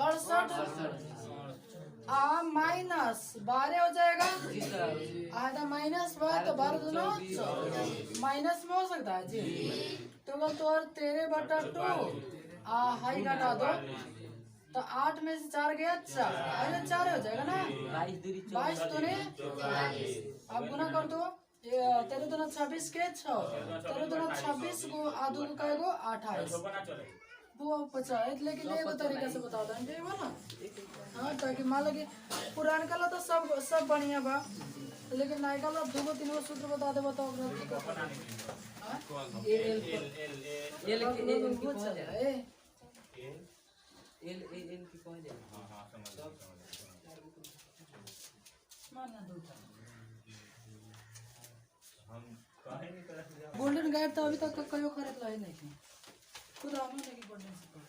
68 माइनस 12 हो जाएगा आधा माइनस 12 तो 12 दुना माइनस में हो सकता है जी। तो 13 बटा 2 हाई घटा दो तो 8 में से 4 गया 4 हो जाएगा ना 22 तो नहीं। अब गुना कर दो 13 दूना 26 के 6 13 दूना 26 को आधो का 28 वो 50 लेकिन एगो तरीका से बता दें ठीक है ना। हाँ ताकि मान लगे पुरान कला तो सब बढ़िया बा लेकिन नया कला 2 3 सूत्र बता दे बताओ गोल्डन गाइड तो अभी तक कयो खरीद ला नहीं खुद हमने नहीं गोल्डन से पढ़ा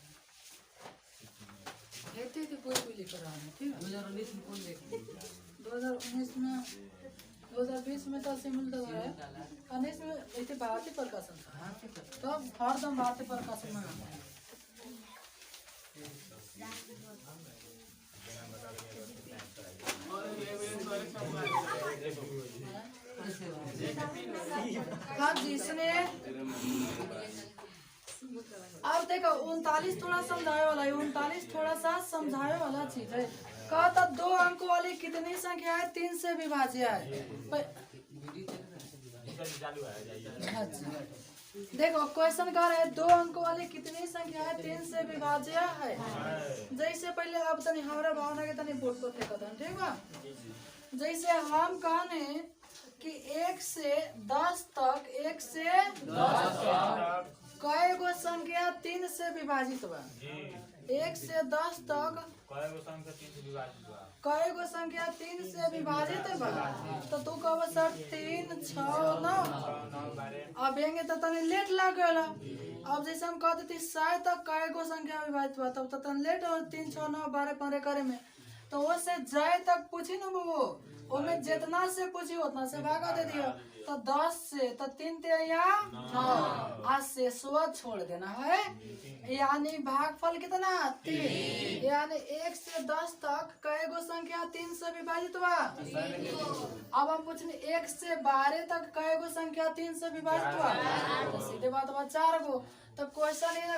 कहते थे कोई लेकर आना ठीक है। 2019 में कौन देख 2019 में 2020 में तो ऐसे मिलता है 19 में ऐसे भारतीय प्रकाशन था तो हरदम भारतीय प्रकाशन में आता है। हाँ जिसने अब देखो 39 थोड़ा समझाए वाला है 39 थोड़ा सा समझाए वाला चीज है। कहता 2 अंक वाली कितनी संख्या है 3 से विभाज्य है। देखो क्वेश्चन कर है 2 अंक वाली कितनी संख्या है 3 से विभाज्य है। जैसे पहले अब तनी हमारा भावना के तनी बोर्ड को फेंक दन, ठीक बा। जैसे हम कहने कि 1 से 10 तक, 1 से 10 तक कई गो संख्या 3 से विभाजित बा। 1 से 10 तक कई गो संख्या 3 से विभाजित बा। तो तू कहो सर 3 6 9। अब एंगे तो तनी लेट लग गया। अब जैसे हम कहते थे 100 तक कई गो संख्या विभाजित बा, तब तो तनी लेट हो 3 6 9 12 15 करे में। तो वो से जाए तक पूछी न वो, उनमें जितना से पूछी उतना से भागा दे दिया। तो 10 से तो 3 3 9 आज से सुआ छोड़ देना है, यानी भागफल कितना 3। यानी 1 से 10 तक कई गो संख्या 3 से विभाजित बा। अब हम पूछने 1 से 12 तक कई गो संख्या 3 से विभाजित बा। तो सीधे बात बा 4 गो। तो क्वेश्चन ये ना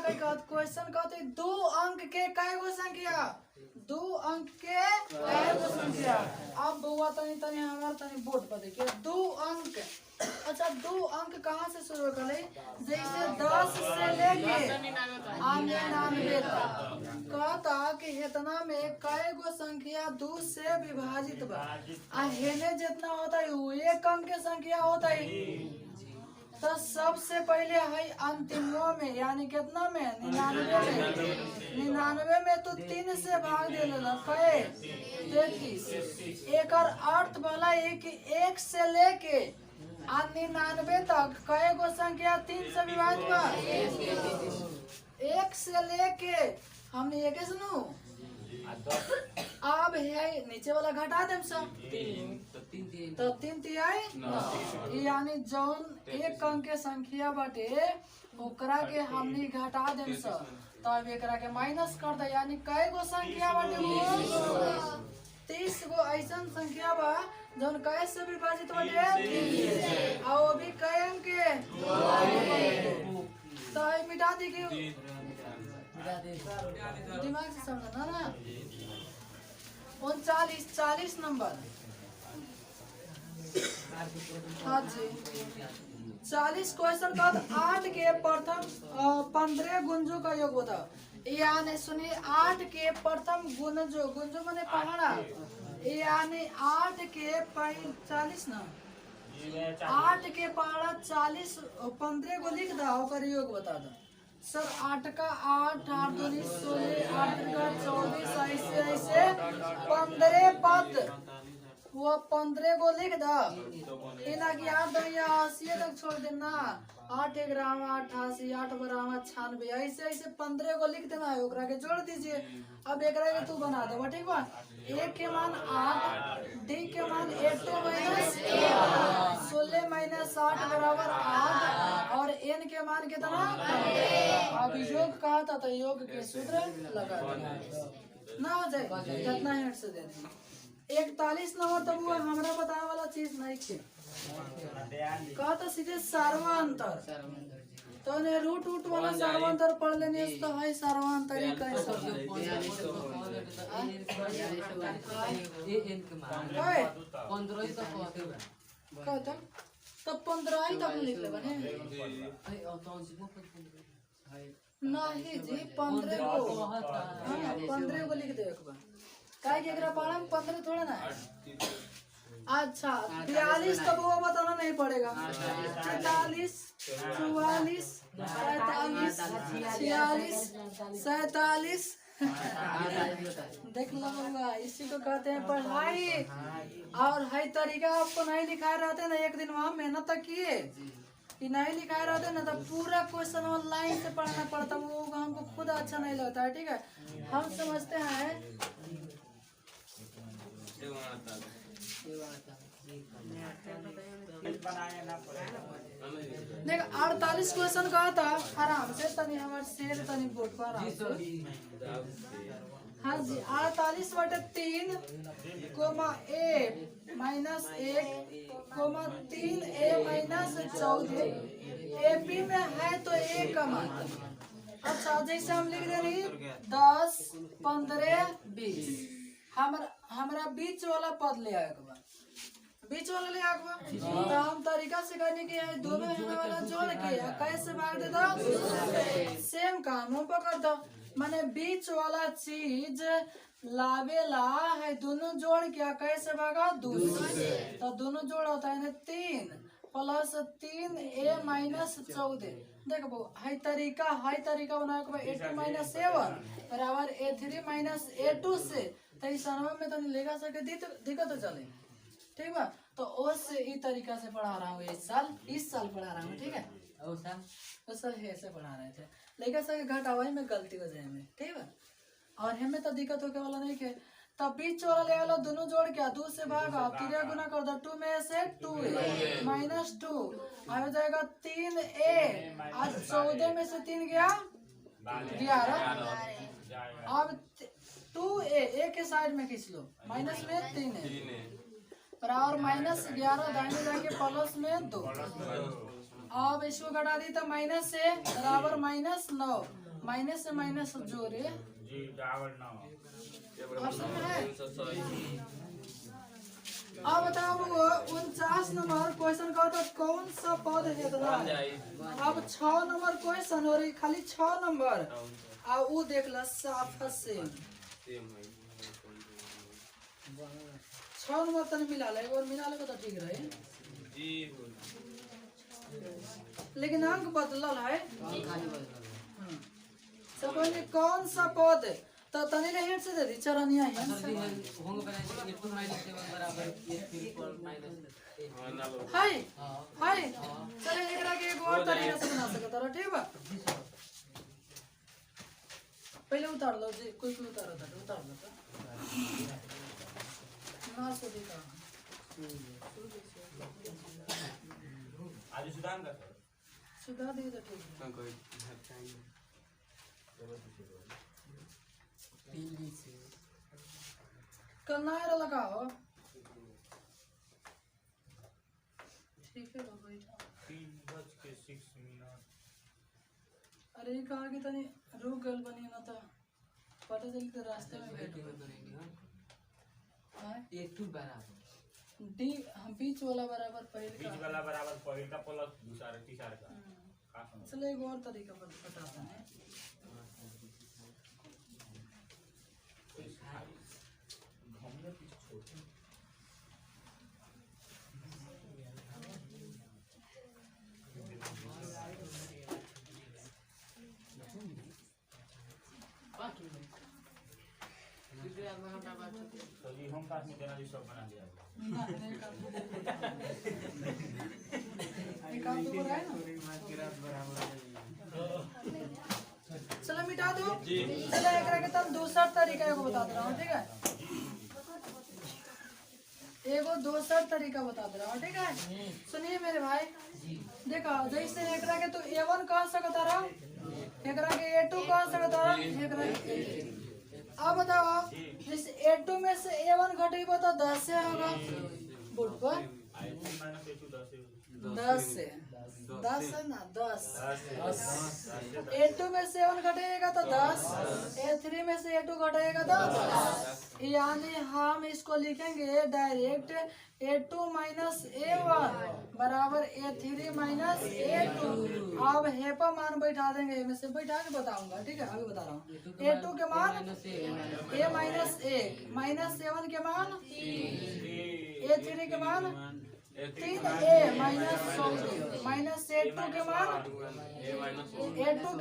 क्वेश्चन कहते 2 अंक के कई गो संख्या, 2 अंक के कई गो संख्या। अब बुआ तनी तनी हमारे तनी बोर्ड पर देखिए 2 अंक। अच्छा 2 अंक कहाँ से शुरू करे? जैसे 10 से लेके 99 तक कहता कि इतना में कई गो संख्या 2 से विभाजित बा। हेने जितना होता है वो 1 अंक के संख्या होता है। तो सबसे पहले है अंतिमों में, यानी कितना में 99 में। 99 में तो 3 से भाग दे लेना 33। एक और अर्थ वाला है कि 1 से लेके 99 तक कई गो संख्या 3 से विभाजित बा। 1 से लेके हमने एक सुनू। अब है नीचे वाला घटा देम सब, तो 3 3 यानी जौन 1 अंक के संख्या बाटे ओकरा के हमने घटा देम सब। तब एकरा के माइनस कर दे, यानी कई गो संख्या बाटे वो 30 गो ऐसा संख्या बा जौन कई से विभाजित बाटे 30। और वो भी कई अंक के तो मिटा दी दिमाग से समझना ना। 39 नंबर। हाँ जी 40 क्वेश्चन का 8 के प्रथम 15 गुंजों का योग बताओ। यानी सुनिए 8 के प्रथम गुंजो, गुंजो माने पहाड़ा, यानी 8 के 40 ना 8 के पहाड़ा 40 15 को लिख दो और योग बता दो सर। 8 का 8 8 2 16 8 का 24 ऐसे ऐसे 15 पद वो 15 को लिख दो। इना की 8 2 80 तक छोड़ देना। 8 ग्राम 88 8 ग्राम 96 ऐसे ऐसे 15 को लिख देना है, ओकरा के जोड़ दीजिए। अब एकरा के तू बना दो ठीक बा। a के मान 8, d के मान 8 माइनस 16 माइनस 8 बराबर 8 और n के मान कितना। अब योग कहा था तो योग के सूत्र लगा ना हो जाए कितना हिंट से दे देंगे। 41 नंबर तब वो हमारा बताने वाला चीज नहीं थे। कहा था सीधे सर्वांतर, तो ने रूट रूट वाला सर्वांतर पढ़ लेने तो है सर्वांतर ही कह सकते। तो 15 ही तक लिख ले बने नहीं जी 15 को 15 को लिख दे एक बार काय के पाड़ा में 15 थोड़ा ना है। अच्छा 42 तब वो बताना नहीं पड़ेगा। 43 44 45 46 47 देख लूंगा। इसी को कहते हैं पढ़ाई। और है तरीका आपको नहीं लिखाए रहते ना, एक दिन वहाँ मेहनत तक किए कि नहीं लिखाए रहते ना तो पूरा क्वेश्चन ऑनलाइन से पढ़ना पड़ता, वो हमको खुद अच्छा नहीं लगता है। ठीक है हम समझते हैं देख 48 क्वेश्चन कहा था आराम से तनी हमारे शेर तनी बोर्ड पर आराम से। हाँ जी 48 बटे 3 comma a minus 1 comma 3a minus 14 AP में है तो a का मान। अच्छा जैसे हम लिख दे रही 10 15 20 हमारा बीच वाला पद ले आए एक बार। बीच वाला ले आगवा तो हम तरीका से करने के है दो में होने वाला जोड़ के कैसे भाग दे दो सेम काम हो पकड़ दो माने बीच वाला चीज लावेला है दोनों जोड़ के कैसे भागा 2 से तो दोनों जोड़ होता है 3 प्लस 3a माइनस 14 देखो हाई तरीका बनाए को a2 माइनस a1 बराबर a3 माइनस a2 से तो इस अनुभव में तो नहीं लेगा सके दिक्कत तो चले ठीक बा तो उस ई तरीका से पढ़ा रहा हूँ इस साल पढ़ा रहा हूँ ठीक है उस साल ऐसे पढ़ा रहे थे लेकिन सर घटावाई में गलती हो जाए में ठीक है और हमें तो दिक्कत होके वाला नहीं के तब बीच वाला ले वाला दोनों जोड़ के 2 से भागा 3 गुना कर दो 2 में से 2a माइनस 2 आ जाएगा 3a और 14 में से 3 गया 11 अब 2a a के साइड में खींच लो माइनस में 3a बराबर माइनस 11 दाहिने जाके प्लस में 2 अब इसको घटा दी तो माइनस से बराबर माइनस 9 माइनस से माइनस जोड़े ऑप्शन में है। अब बताओ 49 नंबर क्वेश्चन का तो कौन सा पद है अब 6 नंबर क्वेश्चन हो रही खाली 6 नंबर अब वो देख ला साफ से 6 नंबर तन मिला ले और मिला ले तो ठीक रहे लेकिन अंक बदलल है सब कौन सा पद तो तनी ने हेड से दे दी चरनिया है हाय चले एकरा के एक और तरीका से बना सकत रहो ठीक बा पहले उतार लो जी कोई उतार लो ना से दिखा आज सुदान का सुधा दे तो ठीक है कल नायर लगाओ ठीक है बैठा 3:06 अरे कहा कि तनी रुक गल बनी ना था पता चली तो रास्ते में बैठ गए एक बराबर डी हम बीच वाला बराबर पहले का प्लस दूसरा तीसरा का चलो एक और तरीका पर बताते हैं तो जी हम पास में देना जी सब बना दिया ना नहीं काम तो रहा है ना चलो मिटा दो चलो एक रखे तुम दूसरा तरीका को बता दे रहा हूँ ठीक है एगो दूसरा तरीका बता दे रहा हूँ ठीक है सुनिए मेरे भाई देखो जैसे एक रखे तो a1 कह सकता रहा एक रखे a2 कह सकता रहा एक रखे अब बताओ जैसे a2 में से a1 घटेगा तो 10 से होगा बोर्ड पर 10 से 10 है ना 10 a2 में से a1 घटेगा तो 10 a3 में से a2 घटेगा तो 10 यानी हम इसको लिखेंगे डायरेक्ट a2 माइनस a1 बराबर a3 माइनस a2 अब हेपा मान बैठा देंगे इनमें से बैठा के बताऊंगा ठीक है अभी बता रहा हूँ a2 के मान a माइनस 1 माइनस a1 के मान a3 के मान 3a माइनस माइनस a2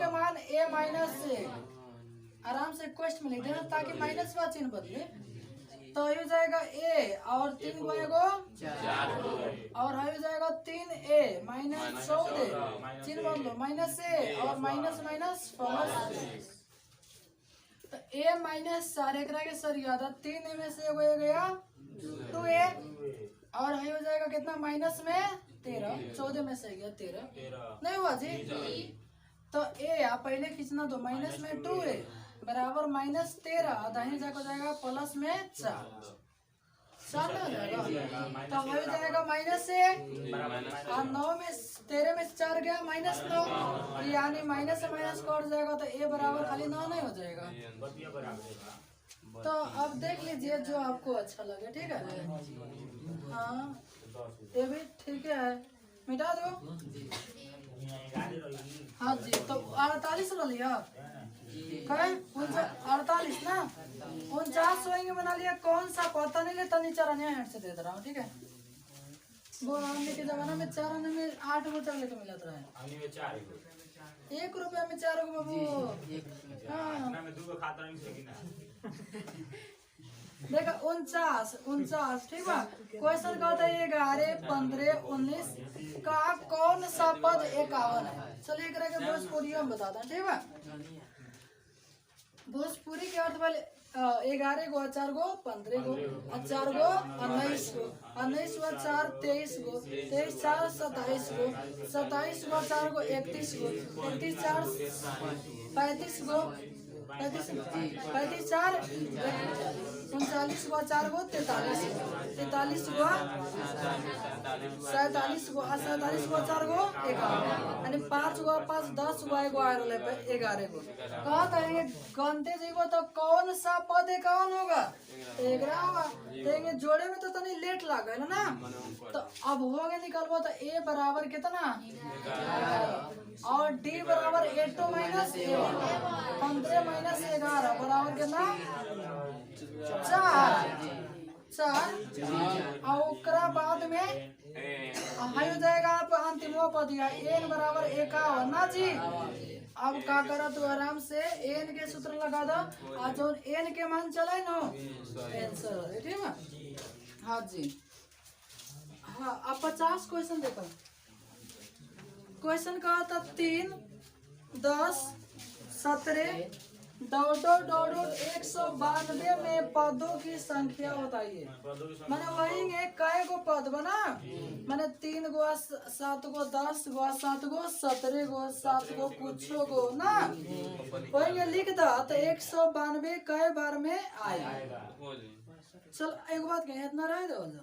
के मान a माइनस 1 आराम से क्वेश्चन में लिख देना ताकि माइनस का चिन्ह बदले तो हो जाएगा a और 3 गुणेगो 4 और हो जाएगा 3a माइनस 14 चिन्ह बदलो माइनस a और माइनस माइनस प्लस तो a माइनस 4 एक रह सर याद 3a में से हो गया 2a और हो जाएगा कितना माइनस में 13 14 में से गया 13 नहीं हुआ जी तो a आप पहले खींचना दो माइनस में 2a बराबर माइनस 13 दाहिने जाकर जाएगा प्लस में 4 4 हो जाएगा तो हो जाएगा माइनस से और 9 में 13 में 4 गया माइनस 9 यानी माइनस से माइनस कट जाएगा तो a बराबर खाली 9 नहीं हो जाएगा तो अब देख लीजिए जो आपको अच्छा लगे ठीक है हाँ 10 ये भी ठीक है, मिटा दो। हाँ जी, तो 48 लो लिया, कहे 48 ना, 49 होएंगे बना लिया। कौन सा पता नहीं लेता, नीचे रहने हेड से दे रहा हूँ, ठीक है। वो हमने के जमाना में 4 आने में 8 गो चॉकलेट मिलता रहा है, हमनी में 4 गो, 1 रुपया में 4 गो बाबू। हाँ अपना में 2 गो खाता नहीं से कि ना। देखा 49 ठीक बा। क्वेश्चन का होता है 11, 15, 19 का कौन सा पद 51 है। चलिए एक के भोजपुरी हम बताते हैं, ठीक बा। भोजपुरी के अर्थ वाले 11 गो, 4 गो 15 गो, 4 गो 19 गो, 19 गो 4 23 गो, 23 4 27 गो, 27 गो 4 गो 31 गो, 31 4 35 गो, 35 4 39 गो 4 गो 43 गो, 43 गो 47 गो, 47 गो 4 गो 51, यानी 5 गो 5 10 गो 1 गो 11 गो। कहा था गनते जीवो तो कौन सा पद 51 होगा? 11 होगा। तो जोड़े में तो तनी लेट लगे ना, तो अब हो गए निकलबो तो a बराबर कितना 11 और d बराबर 8 माइनस 15 माइनस 11 बराबर कितना 4 और ओकरा बाद में हो जाएगा आप अंतिम पद n बराबर 51 ना जी। अब का करो तो आराम से n के सूत्र लगा दो, और जो n के मान चले नो आंसर, ठीक है। हाँ जी, हाँ अब 50 क्वेश्चन देखो। क्वेश्चन का था 3 10 17 दौड़ो 192 में पदों की संख्या बताइए। मैंने वही कई गो पद बना, मैंने 3 गो 7 गो 10 गो 7 गो 17 गो 7 गो कुछ गो ना, वही लिख दा तो 192 कई बार में आएगा। चल एक बात कहे, इतना रह दो ना।